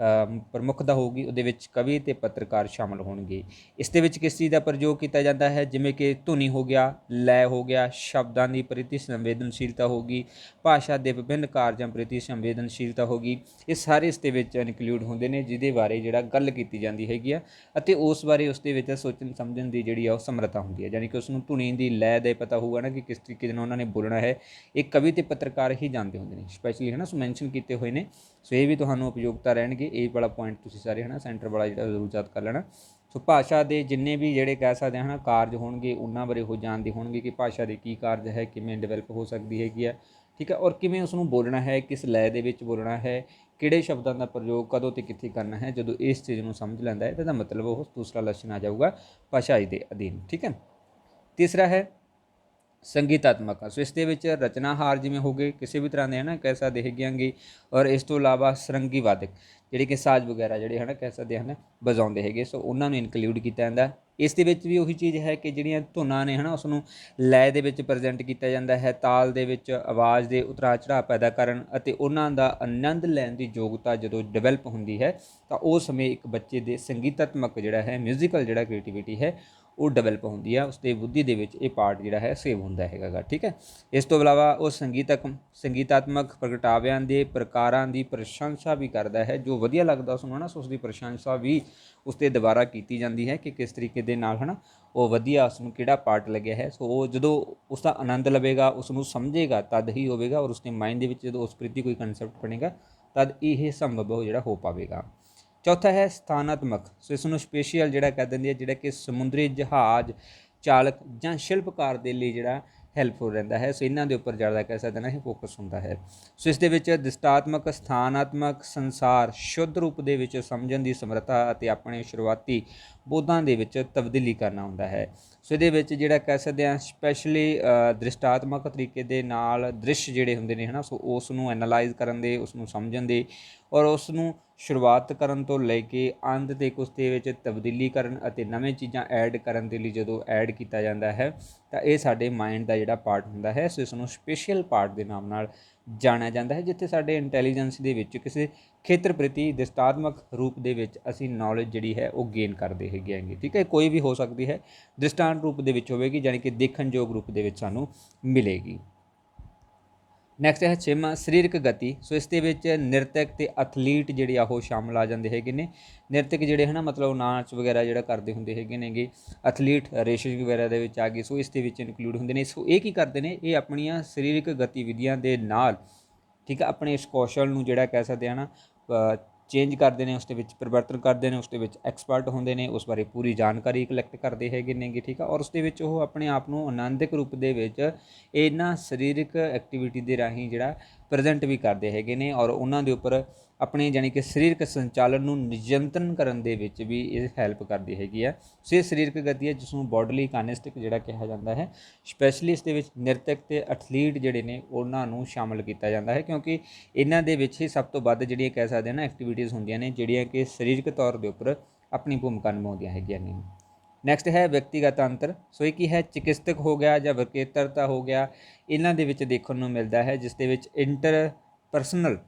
ਪ੍ਰਮੁੱਖਤਾ ਹੋਊਗੀ, ਉਹਦੇ ਵਿੱਚ ਕਵੀ ਅਤੇ ਪੱਤਰਕਾਰ ਸ਼ਾਮਲ ਹੋਣਗੇ। ਇਸ ਦੇ ਵਿੱਚ ਕਿਸ ਚੀਜ਼ ਦਾ ਪ੍ਰਯੋਗ ਕੀਤਾ ਜਾਂਦਾ ਹੈ, ਜਿਵੇਂ ਕਿ ਧੁਨੀ ਹੋ ਗਿਆ, ਲੈ ਹੋ ਗਿਆ, ਸ਼ਬਦਾਂ ਦੀ ਪ੍ਰਤੀ ਸੰਵੇਦਨਸ਼ੀਲਤਾ ਹੋ ਗਈ, ਭਾਸ਼ਾ ਦੇ ਵਿਭਿੰਨ ਕਾਰਜਾਂ ਪ੍ਰਤੀ ਸੰਵੇਦਨਸ਼ੀਲਤਾ ਹੋ ਗਈ। ਇਹ ਸਾਰੇ ਇਸ ਦੇ ਵਿੱਚ ਇਨਕਲੂਡ ਹੁੰਦੇ ਨੇ, ਜਿਹਦੇ ਬਾਰੇ ਜਿਹੜਾ ਗੱਲ ਕੀਤੀ ਜਾਂਦੀ ਹੈਗੀ ਆ ਅਤੇ ਉਸ ਬਾਰੇ ਉਸ ਦੇ ਵਿੱਚ ਸੋਚਣ ਸਮਝਣ ਦੀ ਜਿਹੜੀ ਆ ਉਹ ਸਮਰੱਥਾ ਹੁੰਦੀ ਹੈ। ਯਾਨੀ ਕਿ ਉਸ ਨੂੰ ਧੁਨੀ ਦੀ ਲੈ ਦਾ ਪਤਾ ਹੋਊਗਾ ਨਾ ਕਿ ਕਿਸ ਤਰੀਕੇ ਦੇ ਨਾਲ ਉਹਨਾਂ ਨੇ ਬੋਲਣਾ ਹੈ। ਇਹ ਕਵੀ ਅਤੇ ਪੱਤਰਕਾਰ ਹੀ ਜਾਣਦੇ ਹੁੰਦੇ ਨੇ ਸਪੈਸ਼ਲੀ, ਹੈ ਨਾ। ਸੋ ਮੈਂਸ਼ਨ ਕੀਤੇ ਹੋਏ ਨੇ। ਸੋ ਇਹ ਵੀ ਤੁਹਾਨੂੰ ਉਪਯੋਗਤਾ ਰਹਿਣਗੇ। ਇਹ ਵਾਲਾ ਪੁਆਇੰਟ ਤੁਸੀਂ ਸਾਰੇ ਹੈ ਨਾ ਸੈਂਟਰ ਵਾਲਾ ਜਿਹੜਾ ਜ਼ਰੂਰ ਯਾਦ ਕਰ ਲੈਣਾ। ਸੋ ਭਾਸ਼ਾ ਦੇ ਜਿੰਨੇ ਵੀ ਜਿਹੜੇ ਕਹਿ ਸਕਦੇ ਹਾਂ ਕਾਰਜ ਹੋਣਗੇ ਉਹਨਾਂ ਬਾਰੇ ਉਹ ਜਾਣਦੇ ਹੋਣਗੇ ਕਿ ਭਾਸ਼ਾ ਦੇ ਕੀ ਕਾਰਜ ਹੈ, ਕਿਵੇਂ ਡਿਵੈਲਪ ਹੋ ਸਕਦੀ ਹੈਗੀ ਆ, ਠੀਕ ਹੈ। ਔਰ ਕਿਵੇਂ ਉਸ ਨੂੰ ਬੋਲਣਾ ਹੈ, ਕਿਸ ਲੈਅ ਦੇ ਵਿੱਚ ਬੋਲਣਾ ਹੈ, ਕਿਹੜੇ ਸ਼ਬਦਾਂ ਦਾ ਪ੍ਰਯੋਗ ਕਦੋਂ ਅਤੇ ਕਿੱਥੇ ਕਰਨਾ ਹੈ। ਜਦੋਂ ਇਸ ਚੀਜ਼ ਨੂੰ ਸਮਝ ਲੈਂਦਾ ਹੈ ਤਾਂ ਇਹਦਾ ਮਤਲਬ ਉਹ ਦੂਸਰਾ ਲੱਛਣ ਆ ਜਾਊਗਾ ਭਾਸ਼ਾਈ ਦੇ ਅਧੀਨ, ਠੀਕ ਹੈ। ਤੀਸਰਾ ਹੈ ਸੰਗੀਤਾਤਮਕ। ਸੋ ਇਸ ਦੇ ਵਿੱਚ ਰਚਨਾਹਾਰ ਜਿਵੇਂ ਹੋ ਗਏ ਕਿਸੇ ਵੀ ਤਰ੍ਹਾਂ ਦੇ ਹੈ ਨਾ ਕਹਿ ਸਕਦੇ ਹੈਗੇ ਆਂਗੇ, ਔਰ ਇਸ ਤੋਂ ਇਲਾਵਾ ਸਰੰਗੀ ਵਾਦਕ ਜਿਹੜੇ ਕਿ ਸਾਜ਼ ਵਗੈਰਾ ਜਿਹੜੇ ਹੈ ਨਾ ਕਹਿ ਸਕਦੇ ਹਨ ਵਜਾਉਂਦੇ ਹੈਗੇ, ਸੋ ਉਹਨਾਂ ਨੂੰ ਇਨਕਲੂਡ ਕੀਤਾ ਜਾਂਦਾ। ਇਸ ਦੇ ਵਿੱਚ ਵੀ ਉਹੀ ਚੀਜ਼ ਹੈ ਕਿ ਜਿਹੜੀਆਂ ਧੁਨਾਂ ਨੇ ਹੈ ਨਾ ਉਸ ਨੂੰ ਲੈਅ ਦੇ ਵਿੱਚ ਪ੍ਰੈਜੈਂਟ ਕੀਤਾ ਜਾਂਦਾ ਹੈ, ਤਾਲ ਦੇ ਵਿੱਚ ਆਵਾਜ਼ ਦੇ ਉਤਰਾਅ ਚੜਾਅ ਪੈਦਾ ਕਰਨ ਅਤੇ ਉਹਨਾਂ ਦਾ ਆਨੰਦ ਲੈਣ ਦੀ ਯੋਗਤਾ ਜਦੋਂ ਡਿਵੈਲਪ ਹੁੰਦੀ ਹੈ ਤਾਂ ਉਸ ਸਮੇਂ ਇੱਕ ਬੱਚੇ ਦੇ ਸੰਗੀਤਾਤਮਕ ਜਿਹੜਾ ਹੈ ਮਿਊਜ਼ੀਕਲ ਜਿਹੜਾ ਕ੍ਰੀਏਟੀਵਿਟੀ ਹੈ ਉਹ ਡਿਵੈਲਪ ਹੁੰਦੀ ਹੈ, ਉਸ ਦੇ ਬੁੱਧੀ ਦੇ ਵਿੱਚ ਇਹ ਪਾਰਟ ਜਿਹੜਾ ਹੈ ਸੇਵ ਹੁੰਦਾ ਹੈਗਾ ਗਾ, ਠੀਕ ਹੈ। ਇਸ ਤੋਂ ਇਲਾਵਾ ਉਹ ਸੰਗੀਤਾਤਮਕ ਪ੍ਰਗਟਾਵਿਆਂ ਦੇ ਪ੍ਰਕਾਰਾਂ ਦੀ ਪ੍ਰਸ਼ੰਸਾ ਵੀ ਕਰਦਾ ਹੈ। ਜੋ ਵਧੀਆ ਲੱਗਦਾ ਉਸ ਨੂੰ ਹੈ ਨਾ, ਸੋ ਉਸ ਦੀ ਪ੍ਰਸ਼ੰਸਾ ਵੀ ਉਸ 'ਤੇ ਦੁਬਾਰਾ ਕੀਤੀ ਜਾਂਦੀ ਹੈ ਕਿ ਕਿਸ ਤਰੀਕੇ ਦੇ ਨਾਲ ਹੈ ਨਾ ਉਹ ਵਧੀਆ ਉਸ ਨੂੰ ਕਿਹੜਾ ਪਾਰਟ ਲੱਗਿਆ ਹੈ। ਸੋ ਉਹ ਜਦੋਂ ਉਸ ਦਾ ਆਨੰਦ ਲਵੇਗਾ, ਉਸ ਨੂੰ ਸਮਝੇਗਾ ਤਦ ਹੀ ਹੋਵੇਗਾ, ਔਰ ਉਸਦੇ ਮਾਈਂਡ ਦੇ ਵਿੱਚ ਜਦੋਂ ਉਸ ਪ੍ਰਤੀ ਕੋਈ ਕਨਸੈਪਟ ਬਣੇਗਾ ਤਦ ਇਹ ਸੰਭਵ ਜਿਹੜਾ ਹੋ ਪਾਵੇਗਾ। ਚੌਥਾ ਹੈ ਸਥਾਨਾਤਮਕ। ਸੋ ਇਸ ਨੂੰ ਸਪੇਸ਼ੀਅਲ ਜਿਹੜਾ ਕਹਿ ਦਿੰਦੇ ਆ, ਜਿਹੜਾ ਕਿ ਸਮੁੰਦਰੀ ਜਹਾਜ਼ ਚਾਲਕ ਜਾਂ ਸ਼ਿਲਪਕਾਰ ਦੇ ਲਈ ਜਿਹੜਾ ਹੈਲਪਫੁਲ ਰਹਿੰਦਾ ਹੈ। ਸੋ ਇਹਨਾਂ ਦੇ ਉੱਪਰ ਜ਼ਿਆਦਾ ਕਹਿ ਸਕਦੇ ਨਾ ਇਹ ਫੋਕਸ ਹੁੰਦਾ ਹੈ। ਸੋ ਇਸ ਦੇ ਵਿੱਚ ਦ੍ਰਿਸ਼ਟਾਤਮਕ ਸਥਾਨਾਤਮਕ ਸੰਸਾਰ ਸ਼ੁੱਧ ਰੂਪ ਦੇ ਵਿੱਚ ਸਮਝਣ ਦੀ ਸਮਰੱਥਾ ਅਤੇ ਆਪਣੇ ਸ਼ੁਰੂਆਤੀ ਬੋਧਾਂ ਦੇ ਵਿੱਚ ਤਬਦੀਲੀ ਕਰਨਾ ਹੁੰਦਾ ਹੈ। ਸੋ ਇਹਦੇ ਵਿੱਚ ਜਿਹੜਾ ਕਹਿ ਸਕਦੇ ਹਾਂ ਸਪੈਸ਼ਲੀ ਦ੍ਰਿਸ਼ਟਾਤਮਕ ਤਰੀਕੇ ਦੇ ਨਾਲ ਦ੍ਰਿਸ਼ ਜਿਹੜੇ ਹੁੰਦੇ ਨੇ ਹੈ ਨਾ, ਸੋ ਉਸ ਨੂੰ ਐਨਾਲਾਈਜ਼ ਕਰਨ ਦੇ, ਉਸ ਨੂੰ ਸਮਝਣ ਦੇ ਔਰ ਉਸ ਨੂੰ ਸ਼ੁਰੂਆਤ ਕਰਨ ਤੋਂ ਲੈ ਕੇ ਅੰਤ ਤੱਕ ਉਸ ਦੇ ਵਿੱਚ ਤਬਦੀਲੀ ਕਰਨ ਅਤੇ ਨਵੇਂ ਚੀਜ਼ਾਂ ਐਡ ਕਰਨ ਦੇ ਲਈ ਜਦੋਂ ਐਡ ਕੀਤਾ ਜਾਂਦਾ ਹੈ ਤਾਂ ਇਹ ਸਾਡੇ ਮਾਈਂਡ ਦਾ ਜਿਹੜਾ ਪਾਰਟ ਹੁੰਦਾ ਹੈ। ਸੋ ਇਸ ਨੂੰ ਸਪੇਸ਼ੀਅਲ ਪਾਰਟ ਦੇ ਨਾਮ ਨਾਲ ਜਾਣਿਆ ਜਾਂਦਾ ਹੈ, ਜਿੱਥੇ ਸਾਡੇ ਇੰਟੈਲੀਜੈਂਸ ਦੇ ਵਿੱਚ ਕਿਸੇ ਖੇਤਰ ਪ੍ਰਤੀ ਦ੍ਰਿਸ਼ਟਾਤਮਕ ਰੂਪ ਦੇ ਵਿੱਚ ਅਸੀਂ ਨੌਲੇਜ ਜਿਹੜੀ ਹੈ ਉਹ ਗੇਨ ਕਰਦੇ ਹੈਗੇ ਆਂਗੇ, ਠੀਕ ਹੈ। ਕੋਈ ਵੀ ਹੋ ਸਕਦੀ ਹੈ, ਦ੍ਰਿਸ਼ਟਾਂਤ ਰੂਪ ਦੇ ਵਿੱਚ ਹੋਵੇਗੀ, ਜਾਣੀ ਕਿ ਦੇਖਣਯੋਗ ਰੂਪ ਦੇ ਵਿੱਚ ਸਾਨੂੰ ਮਿਲੇਗੀ। ਨੈਕਸਟ ਹੈ 6ਵਾਂ ਸਰੀਰਕ ਗਤੀ। ਸੋ ਇਸ ਦੇ ਵਿੱਚ ਨ੍ਰਿਤਕ ਤੇ ਐਥਲੀਟ ਜਿਹੜੇ ਆ ਉਹ ਸ਼ਾਮਲ ਆ ਜਾਂਦੇ ਹੈਗੇ ਨੇ। ਨ੍ਰਿਤਕ ਜਿਹੜੇ ਹੈ ਨਾ ਮਤਲਬ ਨਾਚ ਵਗੈਰਾ ਜਿਹੜਾ ਕਰਦੇ ਹੁੰਦੇ ਹੈਗੇ ਨੇਗੇ। ਐਥਲੀਟ ਰੇਸਿੰਗ ਵਗੈਰਾ ਦੇ ਵਿੱਚ ਆ ਗਏ, ਸੋ ਇਸ ਦੇ ਵਿੱਚ ਇਨਕਲੂਡ ਹੁੰਦੇ ਨੇ। ਸੋ ਇਹ ਕੀ ਕਰਦੇ ਨੇ, ਇਹ ਆਪਣੀਆਂ ਸਰੀਰਕ ਗਤੀਵਿਧੀਆਂ ਦੇ ਨਾਲ ਠੀਕ ਆ ਆਪਣੇ ਇਸ ਕੌਸ਼ਲ ਨੂੰ ਜਿਹੜਾ ਕਹਿ ਸਕਦੇ ਆ ਨਾ ਚੇਂਜ ਕਰਦੇ ਨੇ, ਉਸ ਦੇ ਵਿੱਚ ਪਰਿਵਰਤਨ ਕਰਦੇ ਨੇ, ਉਸ ਦੇ ਵਿੱਚ ਐਕਸਪਰਟ ਹੁੰਦੇ ਨੇ, ਉਸ ਬਾਰੇ ਪੂਰੀ ਜਾਣਕਾਰੀ ਕਲੈਕਟ ਕਰਦੇ ਹੈਗੇ ਨੇਗੇ ਠੀਕ ਆ। ਔਰ ਉਸ ਦੇ ਵਿੱਚ ਉਹ ਆਪਣੇ ਆਪ ਨੂੰ ਆਨੰਦਿਕ ਰੂਪ ਦੇ ਵਿੱਚ ਇਹਨਾਂ ਸਰੀਰਕ ਐਕਟੀਵਿਟੀ ਦੇ ਰਾਹੀਂ ਜਿਹੜਾ ਪ੍ਰੈਜੈਂਟ ਵੀ ਕਰਦੇ ਹੈਗੇ ਨੇ, ਔਰ ਉਹਨਾਂ ਦੇ ਉੱਪਰ ਆਪਣੇ ਜਾਣੀ ਕਿ ਸਰੀਰਕ ਸੰਚਾਲਨ ਨੂੰ ਨਿਯੰਤਰਣ ਕਰਨ ਦੇ ਵਿੱਚ ਵੀ ਇਹ ਹੈਲਪ ਕਰਦੀ ਹੈਗੀ ਆ। ਸੋ ਇਹ ਸਰੀਰਕ ਗਤੀ ਹੈ ਜਿਸ ਨੂੰ ਬੋਡਲੀ ਕਾਨਿਸਟਿਕ ਜਿਹੜਾ ਕਿਹਾ ਜਾਂਦਾ ਹੈ। ਸਪੈਸ਼ਲੀ ਇਸ ਦੇ ਵਿੱਚ ਨ੍ਰਿਤਕ ਤੇ ਐਥਲੀਟ ਜਿਹੜੇ ਨੇ ਉਹਨਾਂ ਨੂੰ ਸ਼ਾਮਲ ਕੀਤਾ ਜਾਂਦਾ ਹੈ, ਕਿਉਂਕਿ ਇਹਨਾਂ ਦੇ ਵਿੱਚ ਹੀ ਸਭ ਤੋਂ ਵੱਧ ਜਿਹੜੀਆਂ ਕਹਿ ਸਕਦੇ ਹਾਂ ਨਾ ਐਕਟੀਵਿਟੀਜ਼ ਹੁੰਦੀਆਂ ਨੇ ਜਿਹੜੀਆਂ ਕਿ ਸਰੀਰਕ ਤੌਰ ਦੇ ਉੱਪਰ ਆਪਣੀ ਭੂਮਿਕਾ ਨਿਭਾਉਂਦੀਆਂ ਹੈਗੀਆਂ ਨੇ। ਨੈਕਸਟ ਹੈ ਵਿਅਕਤੀਗਤ ਅੰਤਰ। ਸੋ ਇਹ ਕੀ ਹੈ, ਚਿਕਿਤਸਕ ਹੋ ਗਿਆ ਜਾਂ ਵਿਕੇਤਰਤਾ ਹੋ ਗਿਆ, ਇਹਨਾਂ ਦੇ ਵਿੱਚ ਦੇਖਣ ਨੂੰ ਮਿਲਦਾ ਹੈ, ਜਿਸ ਦੇ ਵਿੱਚ ਇੰਟਰਪਰਸਨਲ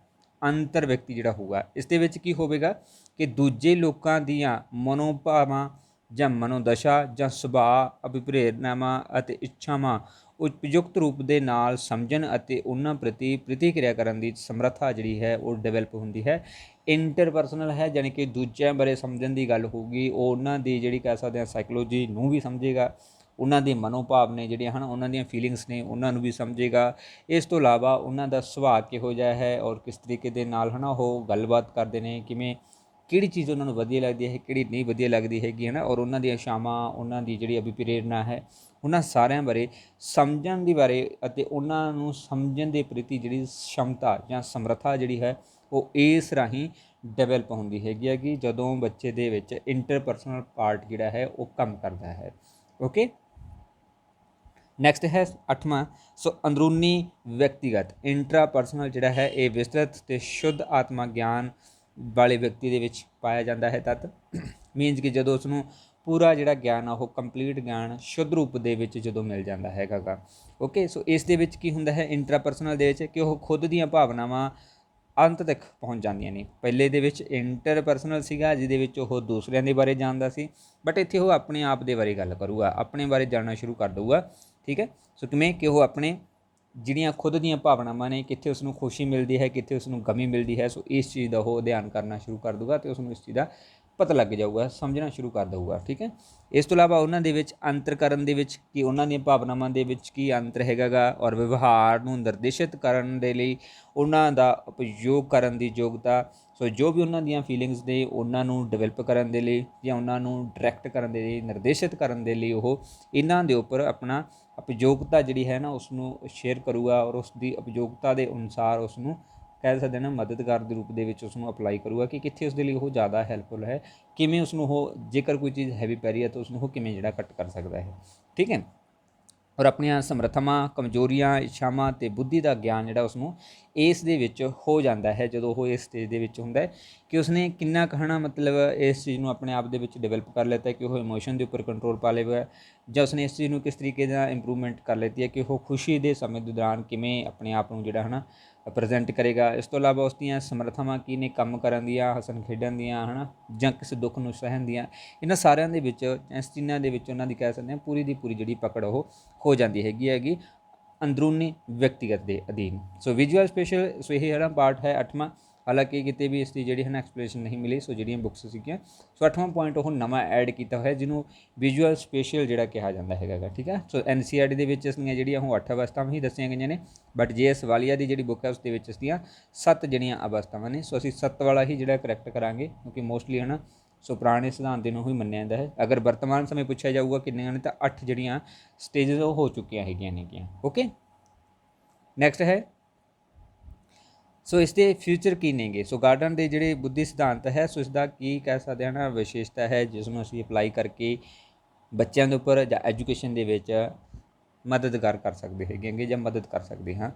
ਅੰਤਰ ਵਿਅਕਤੀ ਜਿਹੜਾ ਹੋਊਗਾ। ਇਸ ਦੇ ਵਿੱਚ ਕੀ ਹੋਵੇਗਾ ਕਿ ਦੂਜੇ ਲੋਕਾਂ ਦੀਆਂ ਮਨੋਭਾਵਾਂ ਜਾਂ ਮਨੋਦਸ਼ਾ ਜਾਂ ਸੁਭਾਅ, ਅਭਿਪ੍ਰੇਰਨਾਵਾਂ ਅਤੇ ਇੱਛਾਵਾਂ ਉਪਯੁਕਤ ਰੂਪ ਦੇ ਨਾਲ ਸਮਝਣ ਅਤੇ ਉਹਨਾਂ ਪ੍ਰਤੀ ਪ੍ਰਤੀਕਿਰਿਆ ਕਰਨ ਦੀ ਸਮਰੱਥਾ ਜਿਹੜੀ ਹੈ ਉਹ ਡਿਵੈਲਪ ਹੁੰਦੀ ਹੈ। ਇੰਟਰਪਰਸਨਲ ਹੈ ਜਾਣੀ ਕਿ ਦੂਜਿਆਂ ਬਾਰੇ ਸਮਝਣ ਦੀ ਗੱਲ ਹੋਊਗੀ, ਉਹ ਉਹਨਾਂ ਦੀ ਜਿਹੜੀ ਕਹਿ ਸਕਦੇ ਹਾਂ ਸਾਈਕੋਲੋਜੀ ਨੂੰ ਵੀ ਸਮਝੇਗਾ, ਉਹਨਾਂ ਦੇ ਮਨੋਭਾਵ ਨੇ ਜਿਹੜੀਆਂ ਹਨ, ਉਹਨਾਂ ਦੀਆਂ ਫੀਲਿੰਗਸ ਨੇ ਉਹਨਾਂ ਨੂੰ ਵੀ ਸਮਝੇਗਾ। ਇਸ ਤੋਂ ਇਲਾਵਾ ਉਹਨਾਂ ਦਾ ਸੁਭਾਅ ਕਿਹੋ ਜਿਹਾ ਹੈ ਔਰ ਕਿਸ ਤਰੀਕੇ ਦੇ ਨਾਲ ਹੈ ਨਾ ਉਹ ਗੱਲਬਾਤ ਕਰਦੇ ਨੇ, ਕਿਵੇਂ ਕਿਹੜੀ ਚੀਜ਼ ਉਹਨਾਂ ਨੂੰ ਵਧੀਆ ਲੱਗਦੀ ਹੈ, ਕਿਹੜੀ ਨਹੀਂ ਵਧੀਆ ਲੱਗਦੀ ਹੈਗੀ ਹੈ ਨਾ, ਔਰ ਉਹਨਾਂ ਦੀਆਂ ਇੱਛਾਵਾਂ, ਉਹਨਾਂ ਦੀ ਜਿਹੜੀ ਅਭਿਪ੍ਰੇਰਨਾ ਹੈ, ਉਹਨਾਂ ਸਾਰਿਆਂ ਬਾਰੇ ਸਮਝਣ ਦੇ ਬਾਰੇ ਅਤੇ ਉਹਨਾਂ ਨੂੰ ਸਮਝਣ ਦੇ ਪ੍ਰਤੀ ਜਿਹੜੀ ਸ਼ਮਤਾ ਜਾਂ ਸਮਰੱਥਾ ਜਿਹੜੀ ਹੈ ਉਹ ਇਸ ਰਾਹੀਂ ਡਿਵੈਲਪ ਹੁੰਦੀ ਹੈਗੀ ਹੈ ਕਿ ਜਦੋਂ ਬੱਚੇ ਦੇ ਵਿੱਚ ਇੰਟਰਪਰਸਨਲ ਪਾਰਟ ਜਿਹੜਾ ਹੈ ਉਹ ਕੰਮ ਕਰਦਾ ਹੈ। ਓਕੇ, ਨੈਕਸਟ ਹੈ 8ਵਾਂ। ਸੋ ਅੰਦਰੂਨੀ ਵਿਅਕਤੀਗਤ ਇੰਟਰਾਪਰਸਨਲ ਜਿਹੜਾ ਹੈ ਇਹ ਵਿਸਤ੍ਰਿਤ ਅਤੇ ਸ਼ੁੱਧ ਆਤਮਾ ਗਿਆਨ ਵਾਲੇ ਵਿਅਕਤੀ ਦੇ ਵਿੱਚ ਪਾਇਆ ਜਾਂਦਾ ਹੈ ਤੱਤ। ਮੀਨਸ ਕਿ ਜਦੋਂ ਉਸ ਨੂੰ ਪੂਰਾ ਜਿਹੜਾ ਗਿਆਨ ਆ ਉਹ ਕੰਪਲੀਟ ਗਿਆਨ ਸ਼ੁੱਧ ਰੂਪ ਦੇ ਵਿੱਚ ਜਦੋਂ ਮਿਲ ਜਾਂਦਾ ਹੈਗਾ ਗਾ। ਓਕੇ, ਸੋ ਇਸ ਦੇ ਵਿੱਚ ਕੀ ਹੁੰਦਾ ਹੈ ਇੰਟਰਾਪਰਸਨਲ ਦੇ ਵਿੱਚ ਕਿ ਉਹ ਖੁਦ ਦੀਆਂ ਭਾਵਨਾਵਾਂ ਅੰਤ ਤੱਕ ਪਹੁੰਚ ਜਾਂਦੀਆਂ ਨੇ। ਪਹਿਲੇ ਦੇ ਵਿੱਚ ਇੰਟਰਪਰਸਨਲ ਸੀਗਾ ਜਿਹਦੇ ਵਿੱਚ ਉਹ ਦੂਸਰਿਆਂ ਦੇ ਬਾਰੇ ਜਾਣਦਾ ਸੀ, ਬਟ ਇੱਥੇ ਉਹ ਆਪਣੇ ਆਪ ਦੇ ਬਾਰੇ ਗੱਲ ਕਰੂਗਾ, ਆਪਣੇ ਬਾਰੇ ਜਾਣਨਾ ਸ਼ੁਰੂ ਕਰ ਦਊਗਾ। ਠੀਕ ਹੈ, ਸੋ ਕਿਵੇਂ ਕਿ ਉਹ ਆਪਣੇ ਜਿਹੜੀਆਂ ਖੁਦ ਦੀਆਂ ਭਾਵਨਾਵਾਂ ਨੇ, ਕਿੱਥੇ ਉਸ ਨੂੰ ਖੁਸ਼ੀ ਮਿਲਦੀ ਹੈ, ਕਿੱਥੇ ਉਸ ਨੂੰ ਗਮੀ ਮਿਲਦੀ ਹੈ, ਸੋ ਇਸ ਚੀਜ਼ ਦਾ ਉਹ ਅਧਿਐਨ ਕਰਨਾ ਸ਼ੁਰੂ ਕਰ ਦਊਗਾ ਅਤੇ ਉਸ ਨੂੰ ਇਸ ਚੀਜ਼ ਦਾ ਪਤਾ ਲੱਗ ਜਾਊਗਾ, ਸਮਝਣਾ ਸ਼ੁਰੂ ਕਰ ਦਊਗਾ। ਠੀਕ ਹੈ, ਇਸ ਤੋਂ ਇਲਾਵਾ ਉਹਨਾਂ ਦੇ ਵਿੱਚ ਅੰਤਰ ਕਰਨ ਦੇ ਵਿੱਚ ਕਿ ਉਹਨਾਂ ਦੀਆਂ ਭਾਵਨਾਵਾਂ ਦੇ ਵਿੱਚ ਕੀ ਅੰਤਰ ਹੈਗਾ ਗਾ, ਔਰ ਵਿਵਹਾਰ ਨੂੰ ਨਿਰਦੇਸ਼ਿਤ ਕਰਨ ਦੇ ਲਈ ਉਹਨਾਂ ਦਾ ਉਪਯੋਗ ਕਰਨ ਦੀ ਯੋਗਤਾ। ਸੋ ਜੋ ਵੀ ਉਹਨਾਂ ਦੀਆਂ ਫੀਲਿੰਗਸ ਨੇ ਉਹਨਾਂ ਨੂੰ ਡਿਵੈਲਪ ਕਰਨ ਦੇ ਲਈ ਜਾਂ ਉਹਨਾਂ ਨੂੰ ਡਾਇਰੈਕਟ ਕਰਨ ਦੇ ਲਈ, ਨਿਰਦੇਸ਼ਿਤ ਕਰਨ ਦੇ ਲਈ ਉਹ ਇਹਨਾਂ ਦੇ ਉੱਪਰ ਆਪਣਾ ਉਪਯੋਗਤਾ ਜਿਹੜੀ ਹੈ ਨਾ ਉਸ ਨੂੰ ਸ਼ੇਅਰ ਕਰੂਗਾ, ਔਰ ਉਸ ਦੀ ਉਪਯੋਗਤਾ ਦੇ ਅਨੁਸਾਰ ਉਸ ਨੂੰ ਕਹਿ ਸਕਦੇ ਨਾ ਮਦਦਗਾਰ ਦੇ ਰੂਪ ਦੇ ਵਿੱਚ ਉਸ ਨੂੰ ਅਪਲਾਈ ਕਰੂਗਾ ਕਿ ਕਿੱਥੇ ਉਸ ਦੇ ਲਈ ਉਹ ਜ਼ਿਆਦਾ ਹੈਲਪਫੁਲ ਹੈ, ਕਿਵੇਂ ਉਸ ਨੂੰ ਉਹ ਜੇਕਰ ਕੋਈ ਚੀਜ਼ ਹੈਵੀ ਪੈ ਰਹੀ ਹੈ ਤਾਂ ਉਸ ਨੂੰ ਉਹ ਕਿਵੇਂ ਜਿਹੜਾ ਕੱਟ ਕਰ ਸਕਦਾ ਹੈ। ਠੀਕ ਹੈ, ਔਰ ਆਪਣੀਆਂ ਸਮਰੱਥਾਵਾਂ, ਕਮਜ਼ੋਰੀਆਂ, ਇੱਛਾਵਾਂ ਅਤੇ ਬੁੱਧੀ ਦਾ ਗਿਆਨ ਜਿਹੜਾ ਉਸ ਨੂੰ ਇਸ ਦੇ ਵਿੱਚ ਹੋ ਜਾਂਦਾ ਹੈ ਜਦੋਂ ਉਹ ਇਸ ਸਟੇਜ ਦੇ ਵਿੱਚ ਹੁੰਦਾ ਹੈ ਕਿ ਉਸਨੇ ਕਿੰਨਾ ਕਹਿਣਾ ਮਤਲਬ ਇਸ ਚੀਜ਼ ਨੂੰ ਆਪਣੇ ਆਪ ਦੇ ਵਿੱਚ ਡਿਵੈਲਪ ਕਰ ਲਿੱਤਾ ਕਿ ਉਹ ਇਮੋਸ਼ਨ ਦੇ ਉੱਪਰ ਕੰਟਰੋਲ ਪਾ ਲਏਗਾ, ਜਾਂ ਉਸਨੇ ਇਸ ਚੀਜ਼ ਨੂੰ ਕਿਸ ਤਰੀਕੇ ਨਾਲ ਇੰਪਰੂਵਮੈਂਟ ਕਰ ਲਿੱਤੀ ਹੈ ਕਿ ਉਹ ਖੁਸ਼ੀ ਦੇ ਸਮੇਂ ਦੇ ਦੌਰਾਨ ਕਿਵੇਂ ਆਪਣੇ ਆਪ ਨੂੰ ਜਿਹੜਾ ਹੈ ਨਾ ਪ੍ਰੈਜੈਂਟ ਕਰੇਗਾ। ਇਸ ਤੋਂ ਇਲਾਵਾ ਉਸ ਦੀਆਂ ਸਮਰੱਥਾਵਾਂ ਕੀ ਨੇ ਕੰਮ ਕਰਨ ਦੀਆਂ, ਹੱਸਣ ਖੇਡਣ ਦੀਆਂ, ਹੈ ਨਾ, ਜਾਂ ਕਿਸੇ ਦੁੱਖ ਨੂੰ ਸਹਿਣ ਦੀਆਂ। ਇਹਨਾਂ ਸਾਰਿਆਂ ਦੇ ਵਿੱਚ ਇਸ ਚੀਜ਼ਾਂ ਦੇ ਵਿੱਚ ਉਹਨਾਂ ਦੀ ਕਹਿ ਸਕਦੇ ਹਾਂ ਪੂਰੀ ਦੀ ਪੂਰੀ ਜਿਹੜੀ ਪਕੜ ਉਹ ਹੋ ਜਾਂਦੀ ਹੈਗੀ ਅੰਦਰੂਨੀ ਵਿਅਕਤੀਗਤ ਦੇ ਅਧੀਨ। ਸੋ ਵਿਜ਼ੂਅਲ ਸਪੇਸ਼ਲ, ਸੋ ਇਹ ਜਿਹੜਾ ਪਾਰਟ ਹੈ 8ਵਾਂ, ਹਾਲਾਂਕਿ ਕਿਤੇ ਵੀ ਇਸ ਦੀ ਜਿਹੜੀ ਹੈ ਨਾ ਐਕਸਪਲੇਨੇਸ਼ਨ ਨਹੀਂ ਮਿਲੀ, ਸੋ ਜਿਹੜੀਆਂ ਬੁੱਕਸ ਸੀਗੀਆਂ। ਸੋ 8ਵਾਂ ਪੁਆਇੰਟ ਉਹ ਨਵਾਂ ਐਡ ਕੀਤਾ ਹੋਇਆ ਜਿਹਨੂੰ ਵਿਜ਼ੂਅਲ ਸਪੇਸ਼ਲ ਜਿਹੜਾ ਕਿਹਾ ਜਾਂਦਾ ਹੈਗਾ। ਠੀਕ ਹੈ, ਸੋ NCERT ਦੇ ਵਿੱਚ ਇਸ ਦੀਆਂ ਜਿਹੜੀਆਂ ਉਹ 8 ਅਵਸਥਾਵਾਂ ਹੀ ਦੱਸੀਆਂ ਗਈਆਂ ਨੇ, ਬਟ JS ਵਾਲੀਆ ਦੀ ਜਿਹੜੀ ਬੁੱਕ ਹੈ ਉਸ ਦੇ ਵਿੱਚ ਇਸ ਦੀਆਂ 7 ਜਿਹੜੀਆਂ ਅਵਸਥਾਵਾਂ ਨੇ। ਸੋ ਅਸੀਂ 7 ਵਾਲਾ ਹੀ ਜਿਹੜਾ ਕਰੈਕਟ ਕਰਾਂਗੇ ਕਿਉਂਕਿ ਮੋਸਟਲੀ ਹੈ ਨਾ ਸੋ ਪੁਰਾਣੇ ਸਿਧਾਂਤ ਦੇ ਨੂੰ ਹੀ ਮੰਨਿਆ ਜਾਂਦਾ ਹੈ। ਅਗਰ ਵਰਤਮਾਨ ਸਮੇਂ ਪੁੱਛਿਆ ਜਾਊਗਾ ਕਿੰਨੀਆਂ ਨੇ ਤਾਂ 8 ਜਿਹੜੀਆਂ ਸਟੇਜਸ ਉਹ ਹੋ ਚੁੱਕੀਆਂ ਹੈਗੀਆਂ ਨੇਗੀਆਂ। ਓਕੇ, ਨੈਕਸਟ ਹੈ ਸੋ ਇਸ ਦੇ ਫਿਊਚਰ ਕੀ ਨੇਗੇ। ਸੋ ਗਾਰਡਨ ਦੇ ਜਿਹੜੇ ਬੁੱਧੀ ਸਿਧਾਂਤ ਹੈ ਸੋ ਇਸ ਦਾ ਕੀ ਕਹਿ ਸਕਦੇ ਹਾਂ ਨਾ ਵਿਸ਼ੇਸ਼ਤਾ ਹੈ ਜਿਸ ਨੂੰ ਅਸੀਂ ਅਪਲਾਈ ਕਰਕੇ ਬੱਚਿਆਂ ਦੇ ਉੱਪਰ ਜਾਂ ਐਜੂਕੇਸ਼ਨ ਦੇ ਵਿੱਚ ਮਦਦਗਾਰ ਕਰ ਸਕਦੇ ਹੈਗੇ ਜਾਂ ਮਦਦ ਕਰ ਸਕਦੇ ਹਾਂ।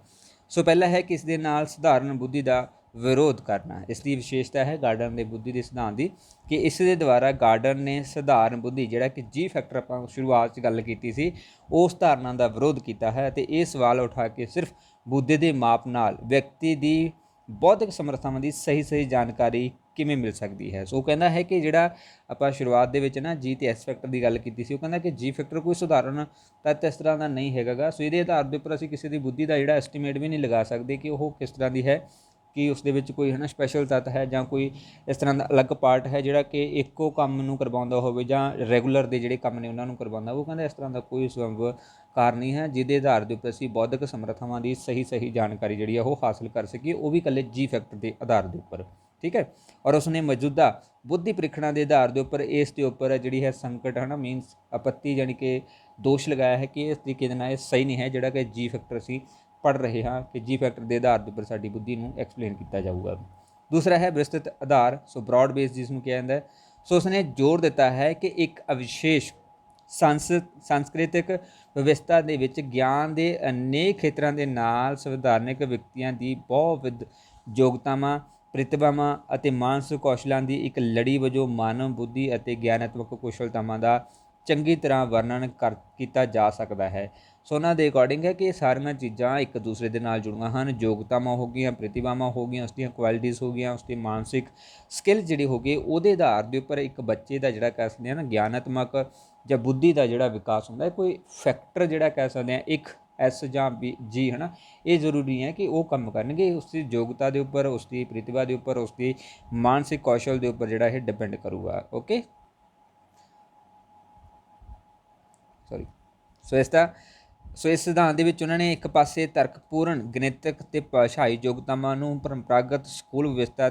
ਸੋ ਪਹਿਲਾ ਹੈ ਕਿ ਇਸ ਦੇ ਨਾਲ ਸਧਾਰਨ ਬੁੱਧੀ ਦਾ ਵਿਰੋਧ ਕਰਨਾ। ਇਸ ਦੀ ਵਿਸ਼ੇਸ਼ਤਾ ਹੈ ਗਾਰਡਨ ਦੇ ਬੁੱਧੀ ਦੇ ਸਿਧਾਂਤ ਦੀ ਕਿ ਇਸ ਦੇ ਦੁਆਰਾ ਗਾਰਡਨ ਨੇ ਸਧਾਰਨ ਬੁੱਧੀ ਜਿਹੜਾ ਕਿ G ਫੈਕਟਰ ਆਪਾਂ ਸ਼ੁਰੂਆਤ 'ਚ ਗੱਲ ਕੀਤੀ ਸੀ ਉਸ ਧਾਰਨਾ ਦਾ ਵਿਰੋਧ ਕੀਤਾ ਹੈ ਅਤੇ ਇਹ ਸਵਾਲ ਉਠਾ ਕੇ ਸਿਰਫ ਬੁੱਧੀ ਦੇ ਮਾਪ ਨਾਲ ਵਿਅਕਤੀ ਦੀ ਬੌਧਿਕ ਸਮਰੱਥਾਵਾਂ ਦੀ ਸਹੀ ਜਾਣਕਾਰੀ ਕਿਵੇਂ ਮਿਲ ਸਕਦੀ ਹੈ। ਸੋ ਉਹ ਕਹਿੰਦਾ ਹੈ ਕਿ ਜਿਹੜਾ ਆਪਾਂ ਸ਼ੁਰੂਆਤ ਦੇ ਵਿੱਚ ਨਾ ਜੀ ਤੇ ਐਸ ਫੈਕਟਰ ਦੀ ਗੱਲ ਕੀਤੀ ਸੀ, ਉਹ ਕਹਿੰਦਾ ਕਿ ਜੀ ਫੈਕਟਰ ਕੋਈ ਸਧਾਰਨ ਤੱਤ ਇਸ ਤਰ੍ਹਾਂ ਦਾ ਨਹੀਂ ਹੈਗਾ ਗਾ। ਸੋ ਇਹਦੇ ਆਧਾਰ ਦੇ ਉੱਪਰ ਅਸੀਂ ਕਿਸੇ ਦੀ ਬੁੱਧੀ ਦਾ ਜਿਹੜਾ ਐਸਟੀਮੇਟ ਵੀ ਨਹੀਂ ਲਗਾ ਸਕਦੇ ਕਿ ਉਹ ਕਿਸ ਤਰ੍ਹਾਂ ਦੀ ਹੈ, ਕਿ ਉਸ ਦੇ ਵਿੱਚ ਕੋਈ ਹੈ ਨਾ ਸਪੈਸ਼ਲ ਤੱਤ ਹੈ ਜਾਂ ਕੋਈ ਇਸ ਤਰ੍ਹਾਂ ਦਾ ਅਲੱਗ ਪਾਰਟ ਹੈ ਜਿਹੜਾ ਕਿ ਇੱਕੋ ਕੰਮ ਨੂੰ ਕਰਵਾਉਂਦਾ ਹੋਵੇ ਜਾਂ ਰੈਗੂਲਰ ਦੇ ਜਿਹੜੇ ਕੰਮ ਨੇ ਉਹਨਾਂ ਨੂੰ ਕਰਵਾਉਂਦਾ। ਉਹ ਕਹਿੰਦਾ ਇਸ ਤਰ੍ਹਾਂ ਦਾ ਕੋਈ ਸੰਭਵ ਕਾਰਨ ਨਹੀਂ ਹੈ ਜਿਹਦੇ ਆਧਾਰ ਦੇ ਉੱਪਰ ਅਸੀਂ ਬੌਧਿਕ ਸਮਰੱਥਾਵਾਂ ਦੀ ਸਹੀ ਜਾਣਕਾਰੀ ਜਿਹੜੀ ਆ ਉਹ ਹਾਸਲ ਕਰ ਸਕੀਏ, ਉਹ ਵੀ ਇਕੱਲੇ ਜੀ ਫੈਕਟਰ ਦੇ ਆਧਾਰ ਦੇ ਉੱਪਰ। ਠੀਕ ਹੈ। ਔਰ ਉਸਨੇ ਮੌਜੂਦਾ ਬੁੱਧੀ ਪ੍ਰੀਖਣਾਂ ਦੇ ਆਧਾਰ ਦੇ ਉੱਪਰ ਇਸ ਦੇ ਉੱਪਰ ਜਿਹੜੀ ਹੈ ਸੰਕਟ ਹੈ ਨਾ ਮੀਨਸ ਆਪੱਤੀ ਜਾਣੀ ਕਿ ਦੋਸ਼ ਲਗਾਇਆ ਹੈ ਕਿ ਇਸ ਤਰੀਕੇ ਦੇ ਨਾਲ ਇਹ ਸਹੀ ਨਹੀਂ ਹੈ ਜਿਹੜਾ ਕਿ ਜੀ ਫੈਕਟਰ ਅਸੀਂ ਪੜ੍ਹ ਰਹੇ ਹਾਂ ਕਿ ਜੀ ਫੈਕਟਰ ਦੇ ਆਧਾਰ ਦੇ ਉੱਪਰ ਸਾਡੀ ਬੁੱਧੀ ਨੂੰ ਐਕਸਪਲੇਨ ਕੀਤਾ ਜਾਊਗਾ। ਦੂਸਰਾ ਹੈ ਵਿਸਤ੍ਰਿਤ ਆਧਾਰ, ਸੋ ਬ੍ਰੌਡ ਬੇਸ ਜਿਸ ਨੂੰ ਕਿਹਾ ਜਾਂਦਾ ਹੈ। ਸੋ ਉਸਨੇ ਜ਼ੋਰ ਦਿੱਤਾ ਹੈ ਕਿ ਇੱਕ ਅਵਿਸ਼ੇਸ਼ ਸੰਸਕ੍ਰਿਤਿਕ ਵਿਵਸਥਾ ਦੇ ਵਿੱਚ ਗਿਆਨ ਦੇ ਅਨੇਕ ਖੇਤਰਾਂ ਦੇ ਨਾਲ ਸੰਵਿਧਾਨਿਕ ਵਿਅਕਤੀਆਂ ਦੀ ਬਹੁਵਿਧ ਯੋਗਤਾਵਾਂ, ਪ੍ਰਤਿਭਾਵਾਂ ਅਤੇ ਮਾਨਸਿਕ ਕੌਸ਼ਲਾਂ ਦੀ ਇੱਕ ਲੜੀ ਵਜੋਂ ਮਾਨਵ ਬੁੱਧੀ ਅਤੇ ਗਿਆਨਾਤਮਕ ਕੁਸ਼ਲਤਾਵਾਂ ਦਾ ਚੰਗੀ ਤਰ੍ਹਾਂ ਵਰਣਨ ਕੀਤਾ ਜਾ ਸਕਦਾ ਹੈ। ਸੋ ਉਹਨਾਂ ਦੇ ਅਕੋਰਡਿੰਗ ਹੈ ਕਿ ਇਹ ਸਾਰੀਆਂ ਚੀਜ਼ਾਂ ਇੱਕ ਦੂਸਰੇ ਦੇ ਨਾਲ ਜੁੜੀਆਂ ਹਨ। ਯੋਗਤਾਵਾਂ ਹੋ ਗਈਆਂ, ਪ੍ਰਤਿਭਾਵਾਂ ਹੋ ਗਈਆਂ, ਉਸ ਦੀਆਂ ਕੁਆਲਿਟੀਜ਼ ਹੋ ਗਈਆਂ, ਉਸ ਦੀ ਮਾਨਸਿਕ ਸਕਿੱਲ ਜਿਹੜੀ ਹੋ ਗਈ, ਉਹਦੇ ਆਧਾਰ ਦੇ ਉੱਪਰ ਇੱਕ ਬੱਚੇ ਦਾ ਜਿਹੜਾ ਕਹਿ ਸਕਦੇ ਹਾਂ ਨਾ ਗਿਆਨਾਤਮਕ ਜਾਂ ਬੁੱਧੀ ਦਾ ਜਿਹੜਾ ਵਿਕਾਸ ਹੁੰਦਾ ਹੈ। ਕੋਈ ਫੈਕਟਰ ਜਿਹੜਾ ਕਹਿ ਸਕਦੇ ਹਾਂ ਇੱਕ ਐਸ ਜਾਂ ਬੀ ਜੀ ਹੈ ਨਾ, ਇਹ ਜ਼ਰੂਰੀ ਹੈ ਕਿ ਉਹ ਕੰਮ ਕਰਨਗੇ। ਉਸ ਦੀ ਯੋਗਤਾ ਦੇ ਉੱਪਰ, ਉਸ ਦੀ ਪ੍ਰਤਿਭਾ ਦੇ ਉੱਪਰ, ਉਸ ਦੀ ਮਾਨਸਿਕ ਕੌਸ਼ਲ ਦੇ ਉੱਪਰ ਜਿਹੜਾ ਇਹ ਡਿਪੈਂਡ ਕਰੂਗਾ। ਓਕੇ, ਸੋ ਇਸ ਸਿਧਾਂਤ ਦੇ ਵਿੱਚ ਉਹਨਾਂ ਨੇ ਇੱਕ ਪਾਸੇ ਤਰਕਪੂਰਨ ਗਣਿਤਕ ਅਤੇ ਭਾਸ਼ਾਈ ਯੋਗਤਾਵਾਂ ਨੂੰ ਪਰੰਪਰਾਗਤ ਸਕੂਲ ਵਿਵਸਥਾ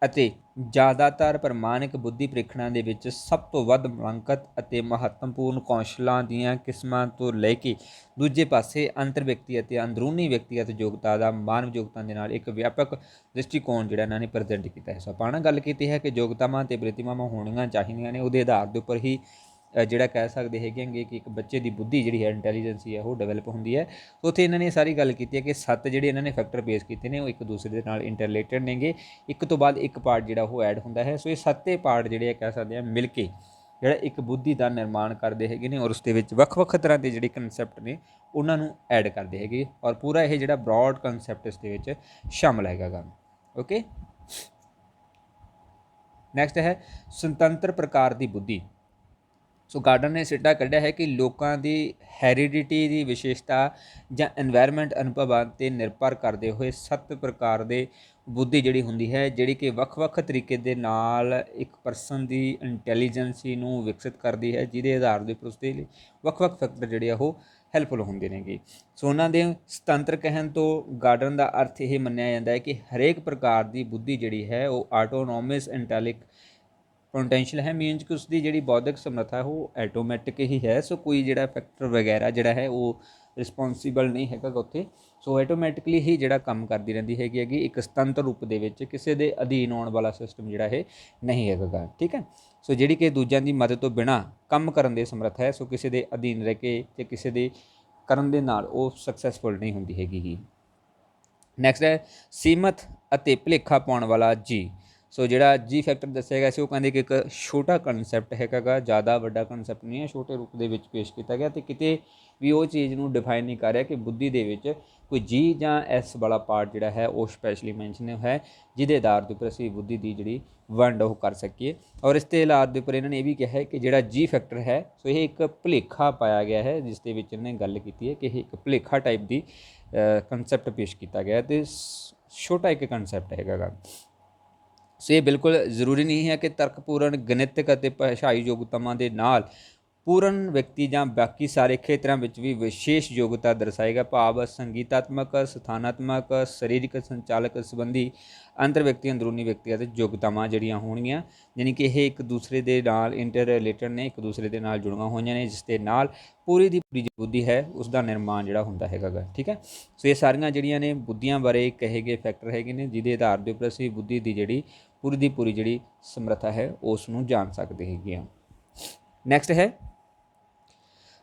ਅਤੇ ਜ਼ਿਆਦਾਤਰ ਪ੍ਰਮਾਣਿਕ ਬੁੱਧੀ ਪ੍ਰੀਖਣਾਂ ਦੇ ਵਿੱਚ ਸਭ ਤੋਂ ਵੱਧ ਮੁਲਾਂਕਤ ਅਤੇ ਮਹੱਤਵਪੂਰਨ ਕੌਸ਼ਲਾਂ ਦੀਆਂ ਕਿਸਮਾਂ ਤੋਂ ਲੈ ਕੇ ਦੂਜੇ ਪਾਸੇ ਅੰਤਰ ਵਿਅਕਤੀ ਅਤੇ ਅੰਦਰੂਨੀ ਵਿਅਕਤੀਗਤ ਯੋਗਤਾ ਦਾ ਮਾਨਵ ਯੋਗਤਾ ਦੇ ਨਾਲ ਇੱਕ ਵਿਆਪਕ ਦ੍ਰਿਸ਼ਟੀਕੋਣ ਜਿਹੜਾ ਇਹਨਾਂ ਨੇ ਪ੍ਰੈਜ਼ੈਂਟ ਕੀਤਾ ਹੈ। ਸੋ ਆਪਾਂ ਨਾ ਗੱਲ ਕੀਤੀ ਹੈ ਕਿ ਯੋਗਤਾਵਾਂ ਅਤੇ ਪ੍ਰਤਿਭਾਵਾਂ ਹੋਣੀਆਂ ਚਾਹੀਦੀਆਂ ਨੇ, ਉਹਦੇ ਆਧਾਰ ਦੇ ਉੱਪਰ ਹੀ ਜਿਹੜਾ ਕਹਿ ਸਕਦੇ ਹੈਗੇ ਕਿ ਇੱਕ ਬੱਚੇ ਦੀ ਬੁੱਧੀ ਜਿਹੜੀ ਹੈ ਇੰਟੈਲੀਜੈਂਸੀ ਹੈ ਉਹ ਡਿਵੈਲਪ ਹੁੰਦੀ ਹੈ। ਉੱਥੇ ਇਹਨਾਂ ਨੇ ਸਾਰੀ ਗੱਲ ਕੀਤੀ ਹੈ ਕਿ 7 ਜਿਹੜੇ ਇਹਨਾਂ ਨੇ ਫੈਕਟਰ ਪੇਸ਼ ਕੀਤੇ ਨੇ ਉਹ ਇੱਕ ਦੂਸਰੇ ਦੇ ਨਾਲ ਇੰਟਰਲੇਟਡ ਨੇਗੇ, ਇੱਕ ਤੋਂ ਬਾਅਦ ਇੱਕ ਪਾਰਟ ਜਿਹੜਾ ਉਹ ਐਡ ਹੁੰਦਾ ਹੈ। ਸੋ ਇਹ 7 ਪਾਰਟ ਜਿਹੜੇ ਕਹਿ ਸਕਦੇ ਆ ਮਿਲ ਕੇ ਜਿਹੜਾ ਇੱਕ ਬੁੱਧੀ ਦਾ ਨਿਰਮਾਣ ਕਰਦੇ ਹੈਗੇ ਨੇ, ਔਰ ਉਸ ਦੇ ਵਿੱਚ ਵੱਖ-ਵੱਖ ਤਰ੍ਹਾਂ ਦੇ ਜਿਹੜੇ ਕਨਸੈਪਟ ਨੇ ਉਹਨਾਂ ਨੂੰ ਐਡ ਕਰਦੇ ਹੈਗੇ, ਔਰ ਪੂਰਾ ਇਹ ਜਿਹੜਾ ਬ੍ਰੌਡ ਕਨਸੈਪਟ ਇਸ ਦੇ ਵਿੱਚ ਸ਼ਾਮਲ ਹੈਗਾ ਗਾ। ਓਕੇ, ਨੈਕਸਟ ਹੈ ਸੁਤੰਤਰ ਪ੍ਰਕਾਰ ਦੀ ਬੁੱਧੀ। ਸੋ ਗਾਰਡਨ ਨੇ ਸਿੱਟਾ ਕੱਢਿਆ ਹੈ ਕਿ ਲੋਕਾਂ ਦੀ ਹੈਰੀਡਿਟੀ ਦੀ ਵਿਸ਼ੇਸ਼ਤਾ ਜਾਂ এনवायरमेंट ਅਨੁਭਵਾਂ 'ਤੇ ਨਿਰਭਰ ਕਰਦੇ ਹੋਏ 7 ਪ੍ਰਕਾਰ ਦੇ ਬੁੱਧੀ ਜਿਹੜੀ ਹੁੰਦੀ ਹੈ, ਜਿਹੜੀ ਕਿ ਵੱਖ-ਵੱਖ ਤਰੀਕੇ ਦੇ ਨਾਲ ਇੱਕ ਪਰਸਨ ਦੀ ਇੰਟੈਲੀਜੈਂਸੀ ਨੂੰ ਵਿਕਸਿਤ ਕਰਦੀ ਹੈ, ਜਿਹਦੇ ਆਧਾਰ ਦੇ ਉੱਪਰ ਉਸਦੇ ਲਈ ਵੱਖ-ਵੱਖ ਫੈਕਟਰ ਜਿਹੜੇ ਆ ਉਹ ਹੈਲਪਫੁਲ ਹੁੰਦੇ ਨੇਗੇ। ਸੋ ਉਹਨਾਂ ਦੇ ਸੁਤੰਤਰ ਕਹਿਣ ਤੋਂ ਗਾਰਡਨ ਦਾ ਅਰਥ ਇਹ ਮੰਨਿਆ ਜਾਂਦਾ ਹੈ ਕਿ ਹਰੇਕ ਪ੍ਰਕਾਰ ਦੀ ਬੁੱਧੀ ਜਿਹੜੀ ਹੈ ਉਹ ਆਟੋਨੋਮਸ ਇੰਟੈਲਿਕ ਪੋਟੈਂਸ਼ੀਅਲ ਹੈ, ਮੀਨਸ ਕਿ ਉਸਦੀ ਜਿਹੜੀ ਬੌਧਿਕ ਸਮਰੱਥਾ ਉਹ ਐਟੋਮੈਟਿਕ ਹੀ ਹੈ। ਸੋ ਕੋਈ ਜਿਹੜਾ ਫੈਕਟਰ ਵਗੈਰਾ ਜਿਹੜਾ ਹੈ ਉਹ ਰਿਸਪੌਂਸੀਬਲ ਨਹੀਂ ਹੈਗਾ ਉੱਥੇ। ਸੋ ਐਟੋਮੈਟਿਕਲੀ ਹੀ ਜਿਹੜਾ ਕੰਮ ਕਰਦੀ ਰਹਿੰਦੀ ਹੈਗੀ ਇੱਕ ਸੁਤੰਤਰ ਰੂਪ ਦੇ ਵਿੱਚ, ਕਿਸੇ ਦੇ ਅਧੀਨ ਆਉਣ ਵਾਲਾ ਸਿਸਟਮ ਜਿਹੜਾ ਇਹ ਨਹੀਂ ਹੈਗਾ। ਠੀਕ ਹੈ। ਸੋ ਜਿਹੜੀ ਕਿ ਦੂਜਿਆਂ ਦੀ ਮਦਦ ਤੋਂ ਬਿਨਾਂ ਕੰਮ ਕਰਨ ਦੇ ਸਮਰੱਥ ਹੈ। ਸੋ ਕਿਸੇ ਦੇ ਅਧੀਨ ਰਹਿ ਕੇ ਤੇ ਕਿਸੇ ਦੇ ਕਰਨ ਦੇ ਨਾਲ ਉਹ ਸਕਸੈਸਫੁਲ ਨਹੀਂ ਹੁੰਦੀ ਹੈਗੀ। ਨੈਕਸਟ ਹੈ ਸੀਮਤ ਅਤੇ ਭੁਲੇਖਾ ਪਾਉਣ ਵਾਲਾ ਜੀ। ਸੋ ਜਿਹੜਾ ਜੀ ਫੈਕਟਰ ਦੱਸਿਆ ਗਿਆ ਸੀ ਉਹ ਕਹਿੰਦੇ ਕਿ ਇੱਕ ਛੋਟਾ ਕਨਸੈਪਟ ਹੈਗਾ ਗਾ, ਜ਼ਿਆਦਾ ਵੱਡਾ ਕਨਸੈਪਟ ਨਹੀਂ ਹੈ, ਛੋਟੇ ਰੂਪ ਦੇ ਵਿੱਚ ਪੇਸ਼ ਕੀਤਾ ਗਿਆ, ਅਤੇ ਕਿਤੇ ਵੀ ਉਹ ਚੀਜ਼ ਨੂੰ ਡਿਫਾਈਨ ਨਹੀਂ ਕਰ ਰਿਹਾ ਕਿ ਬੁੱਧੀ ਦੇ ਵਿੱਚ ਕੋਈ ਜੀ ਜਾਂ ਐਸ ਵਾਲਾ ਪਾਰਟ ਜਿਹੜਾ ਹੈ ਉਹ ਸਪੈਸ਼ਲੀ ਮੈਂਸ਼ਨ ਹੈ, ਜਿਹਦੇ ਆਧਾਰ ਦੇ ਉੱਪਰ ਅਸੀਂ ਬੁੱਧੀ ਦੀ ਜਿਹੜੀ ਵੰਡ ਉਹ ਕਰ ਸਕੀਏ। ਔਰ ਇਸ ਦੇ ਆਧਾਰ ਦੇ ਉੱਪਰ ਇਹਨਾਂ ਨੇ ਇਹ ਵੀ ਕਿਹਾ ਹੈ ਕਿ ਜਿਹੜਾ ਜੀ ਫੈਕਟਰ ਹੈ ਸੋ ਇਹ ਇੱਕ ਭੁਲੇਖਾ ਪਾਇਆ ਗਿਆ ਹੈ, ਜਿਸ ਦੇ ਵਿੱਚ ਇਹਨਾਂ ਨੇ ਗੱਲ ਕੀਤੀ ਹੈ ਕਿ ਇਹ ਇੱਕ ਭੁਲੇਖਾ ਟਾਈਪ ਦੀ ਕਨਸੈਪਟ ਪੇਸ਼ ਕੀਤਾ ਗਿਆ ਅਤੇ ਛੋਟਾ ਇੱਕ ਕਨਸੈਪਟ ਹੈਗਾ ਗਾ। ਸੋ ਇਹ ਬਿਲਕੁਲ ਜ਼ਰੂਰੀ ਨਹੀਂ ਹੈ ਕਿ ਤਰਕਪੂਰਨ ਗਣਿਤਕ ਅਤੇ ਭਾਸ਼ਾਈ ਯੋਗਤਾਵਾਂ ਦੇ ਨਾਲ ਪੂਰਨ ਵਿਅਕਤੀ ਜਾਂ ਬਾਕੀ ਸਾਰੇ ਖੇਤਰਾਂ ਵਿੱਚ ਵੀ ਵਿਸ਼ੇਸ਼ ਯੋਗਤਾ ਦਰਸਾਏਗਾ, ਭਾਵ ਸੰਗੀਤਾਤਮਕ, ਸਥਾਨਾਤਮਕ, ਸਰੀਰਕ ਸੰਚਾਲਕ ਸੰਬੰਧੀ ਅੰਤਰ ਵਿਅਕਤੀ ਅੰਦਰੂਨੀ ਵਿਅਕਤੀ ਅਤੇ ਯੋਗਤਾਵਾਂ ਜਿਹੜੀਆਂ ਹੋਣਗੀਆਂ, ਯਾਨੀ ਕਿ ਇਹ ਇੱਕ ਦੂਸਰੇ ਦੇ ਨਾਲ ਇੰਟਰ ਰਿਲੇਟਡ ਨੇ, ਇੱਕ ਦੂਸਰੇ ਦੇ ਨਾਲ ਜੁੜੀਆਂ ਹੋਈਆਂ ਨੇ, ਜਿਸ ਦੇ ਨਾਲ ਪੂਰੀ ਦੀ ਪੂਰੀ ਬੁੱਧੀ ਹੈ ਉਸ ਦਾ ਨਿਰਮਾਣ ਜਿਹੜਾ ਹੁੰਦਾ ਹੈਗਾ ਗਾ। ਠੀਕ ਹੈ। ਸੋ ਇਹ ਸਾਰੀਆਂ ਜਿਹੜੀਆਂ ਨੇ ਬੁੱਧੀਆਂ ਬਾਰੇ ਕਹੇ ਗਏ ਫੈਕਟਰ ਹੈਗੇ ਨੇ, ਜਿਹਦੇ ਆਧਾਰ ਦੇ ਉੱਪਰ ਅਸੀਂ ਬੁੱਧੀ ਦੀ ਜਿਹੜੀ ਪੂਰੀ ਦੀ ਪੂਰੀ ਜਿਹੜੀ ਸਮਰੱਥਾ ਹੈ ਉਸ ਨੂੰ ਜਾਣ ਸਕਦੇ ਹੈਗੇ ਹਾਂ। ਨੈਕਸਟ ਹੈ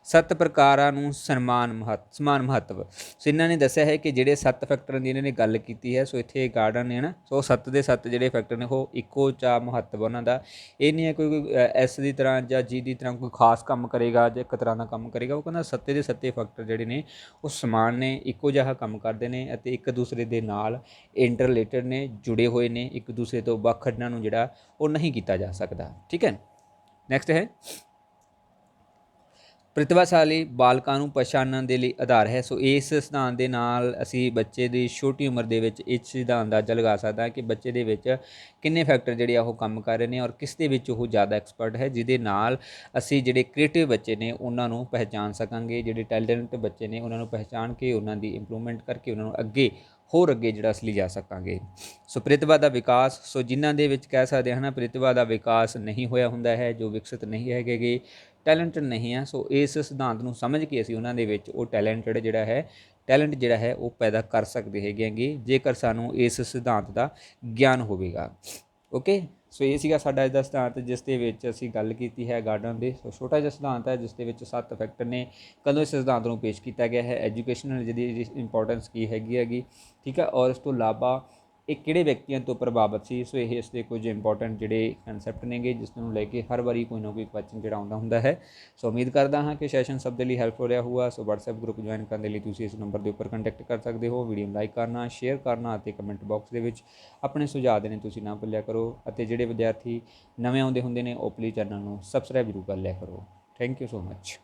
7 ਪ੍ਰਕਾਰਾਂ ਨੂੰ ਸਮਾਨ ਮਹੱਤਵ। ਸੋ ਇਹਨਾਂ ਨੇ ਦੱਸਿਆ ਹੈ ਕਿ ਜਿਹੜੇ 7 ਫੈਕਟਰਾਂ ਦੀ ਇਹਨਾਂ ਨੇ ਗੱਲ ਕੀਤੀ ਹੈ, ਸੋ ਇੱਥੇ ਗਾਰਡਨ ਨੇ ਨਾ, ਸੋ 7 ਦੇ 7 ਜਿਹੜੇ ਫੈਕਟਰ ਨੇ ਉਹ ਇੱਕੋ ਚਾ ਮਹੱਤਵ ਉਹਨਾਂ ਦਾ ਇਹ ਨਹੀਂ ਹੈ ਕੋਈ ਐਸ ਦੀ ਤਰ੍ਹਾਂ ਜਾਂ ਜੀ ਦੀ ਤਰ੍ਹਾਂ ਕੋਈ ਖਾਸ ਕੰਮ ਕਰੇਗਾ ਜਾਂ ਇੱਕ ਤਰ੍ਹਾਂ ਦਾ ਕੰਮ ਕਰੇਗਾ। ਉਹ ਕਹਿੰਦਾ 7 ਦੇ 7 ਫੈਕਟਰ ਜਿਹੜੇ ਨੇ ਉਹ ਸਮਾਨ ਨੇ, ਇੱਕੋ ਜਿਹਾ ਕੰਮ ਕਰਦੇ ਨੇ ਅਤੇ ਇੱਕ ਦੂਸਰੇ ਦੇ ਨਾਲ ਇੰਟਰ ਰਿਲੇਟਡ ਨੇ, ਜੁੜੇ ਹੋਏ ਨੇ, ਇੱਕ ਦੂਸਰੇ ਤੋਂ ਵੱਖ ਇਹਨਾਂ ਨੂੰ ਜਿਹੜਾ ਉਹ ਨਹੀਂ ਕੀਤਾ ਜਾ ਸਕਦਾ। ਠੀਕ ਹੈ, ਨੈਕਸਟ ਹੈ ਪ੍ਰਤਿਭਾਸ਼ਾਲੀ ਬਾਲਕਾਂ ਨੂੰ ਪਛਾਣਨ ਦੇ ਲਈ ਆਧਾਰ ਹੈ। ਸੋ ਇਸ ਸਿਧਾਂਤ ਦੇ ਨਾਲ ਅਸੀਂ ਬੱਚੇ ਦੀ ਛੋਟੀ ਉਮਰ ਦੇ ਵਿੱਚ ਇਸ ਚੀਜ਼ ਦਾ ਅੰਦਾਜ਼ਾ ਲਗਾ ਸਕਦਾ ਕਿ ਬੱਚੇ ਦੇ ਵਿੱਚ ਕਿੰਨੇ ਫੈਕਟਰ ਜਿਹੜੇ ਆ ਉਹ ਕੰਮ ਕਰ ਰਹੇ ਨੇ ਔਰ ਕਿਸ ਦੇ ਵਿੱਚ ਉਹ ਜ਼ਿਆਦਾ ਐਕਸਪਰਟ ਹੈ, ਜਿਹਦੇ ਨਾਲ ਅਸੀਂ ਜਿਹੜੇ ਕ੍ਰੀਏਟਿਵ ਬੱਚੇ ਨੇ ਉਹਨਾਂ ਨੂੰ ਪਹਿਚਾਣ ਸਕਾਂਗੇ, ਜਿਹੜੇ ਟੈਲੈਂਟ ਬੱਚੇ ਨੇ ਉਹਨਾਂ ਨੂੰ ਪਹਿਚਾਣ ਕੇ ਉਹਨਾਂ ਦੀ ਇੰਪਰੂਵਮੈਂਟ ਕਰਕੇ ਉਹਨਾਂ ਨੂੰ ਅੱਗੇ ਜਿਹੜਾ ਅਸੀਂ ਲਿਜਾ ਸਕਾਂਗੇ। ਸੋ ਪ੍ਰਤਿਭਾ ਦਾ ਵਿਕਾਸ, ਸੋ ਜਿਨ੍ਹਾਂ ਦੇ ਵਿੱਚ ਕਹਿ ਸਕਦੇ ਹਾਂ ਪ੍ਰਤਿਭਾ ਦਾ ਵਿਕਾਸ ਨਹੀਂ ਹੋਇਆ ਹੁੰਦਾ ਹੈ, ਜੋ ਵਿਕਸਿਤ ਨਹੀਂ ਹੈਗੇ, ਟੈਲੈਂਟ ਨਹੀਂ ਹੈ, ਸੋ ਇਸ ਸਿਧਾਂਤ ਨੂੰ ਸਮਝ ਕੇ ਅਸੀਂ ਉਹਨਾਂ ਦੇ ਵਿੱਚ ਉਹ ਟੈਲੈਂਟ ਜਿਹੜਾ ਹੈ ਉਹ ਪੈਦਾ ਕਰ ਸਕਦੇ ਹੈਗੇ ਜੇਕਰ ਸਾਨੂੰ ਇਸ ਸਿਧਾਂਤ ਦਾ ਗਿਆਨ ਹੋਵੇਗਾ। ਓਕੇ, ਸੋ ਇਹ ਸੀਗਾ ਸਾਡਾ ਅੱਜ ਦਾ ਸਿਧਾਂਤ ਜਿਸ ਦੇ ਵਿੱਚ ਅਸੀਂ ਗੱਲ ਕੀਤੀ ਹੈ ਗਾਰਡਨ ਦੇ। ਸੋ ਛੋਟਾ ਜਿਹਾ ਸਿਧਾਂਤ ਹੈ ਜਿਸ ਦੇ ਵਿੱਚ 7 ਫੈਕਟਰ ਨੇ। ਕਦੋਂ ਇਸ ਸਿਧਾਂਤ ਨੂੰ ਪੇਸ਼ ਕੀਤਾ ਗਿਆ ਹੈ, ਐਜੂਕੇਸ਼ਨਲ ਜਿਹਦੀ ਇੰਪੋਰਟੈਂਸ ਕੀ ਹੈਗੀ, ਠੀਕ ਹੈ, ਔਰ ਇਸ ਤੋਂ ਇਲਾਵਾ ਇਹ ਕਿਹੜੇ ਵਿਅਕਤੀਆਂ ਤੋਂ ਪ੍ਰਭਾਵਿਤ ਸੀ। ਸੋ ਇਹ ਇਸ ਦੇ ਕੁਝ ਇੰਪੋਰਟੈਂਟ ਜਿਹੜੇ ਕਨਸੈਪਟ ਨੇਗੇ ਜਿਸ ਨੂੰ ਲੈ ਕੇ ਹਰ ਵਾਰੀ ਕੋਈ ਨਾ ਕੋਈ ਕੁਐਸਚਨ ਜਿਹੜਾ ਆਉਂਦਾ ਹੁੰਦਾ ਹੈ। ਸੋ ਉਮੀਦ ਕਰਦਾ ਹਾਂ ਕਿ ਸੈਸ਼ਨ ਸਭ ਦੇ ਲਈ ਹੈਲਪਫੁਲ ਰਿਹਾ ਹੋਊਗਾ। ਸੋ WhatsApp ਗਰੁੱਪ ਜੁਆਇਨ ਕਰਨ ਦੇ ਲਈ ਤੁਸੀਂ ਇਸ ਨੰਬਰ ਦੇ ਉੱਪਰ ਕੰਟੈਕਟ ਕਰ ਸਕਦੇ ਹੋ। ਵੀਡੀਓ ਨੂੰ ਲਾਈਕ ਕਰਨਾ, ਸ਼ੇਅਰ ਕਰਨਾ ਅਤੇ ਕਮੈਂਟ ਬਾਕਸ ਦੇ ਵਿੱਚ ਆਪਣੇ ਸੁਝਾਅ ਦੇਣੇ ਤੁਸੀਂ ਨਾ ਭੁੱਲਿਆ ਕਰੋ। ਅਤੇ ਜਿਹੜੇ ਵਿਦਿਆਰਥੀ ਨਵੇਂ ਆਉਂਦੇ ਹੁੰਦੇ ਨੇ ਉਹ ਪਲੀਜ਼ ਚੈਨਲ ਨੂੰ ਸਬਸਕ੍ਰਾਈਬ ਜ਼ਰੂਰ ਕਰ ਲਿਆ ਕਰੋ। Thank you so much.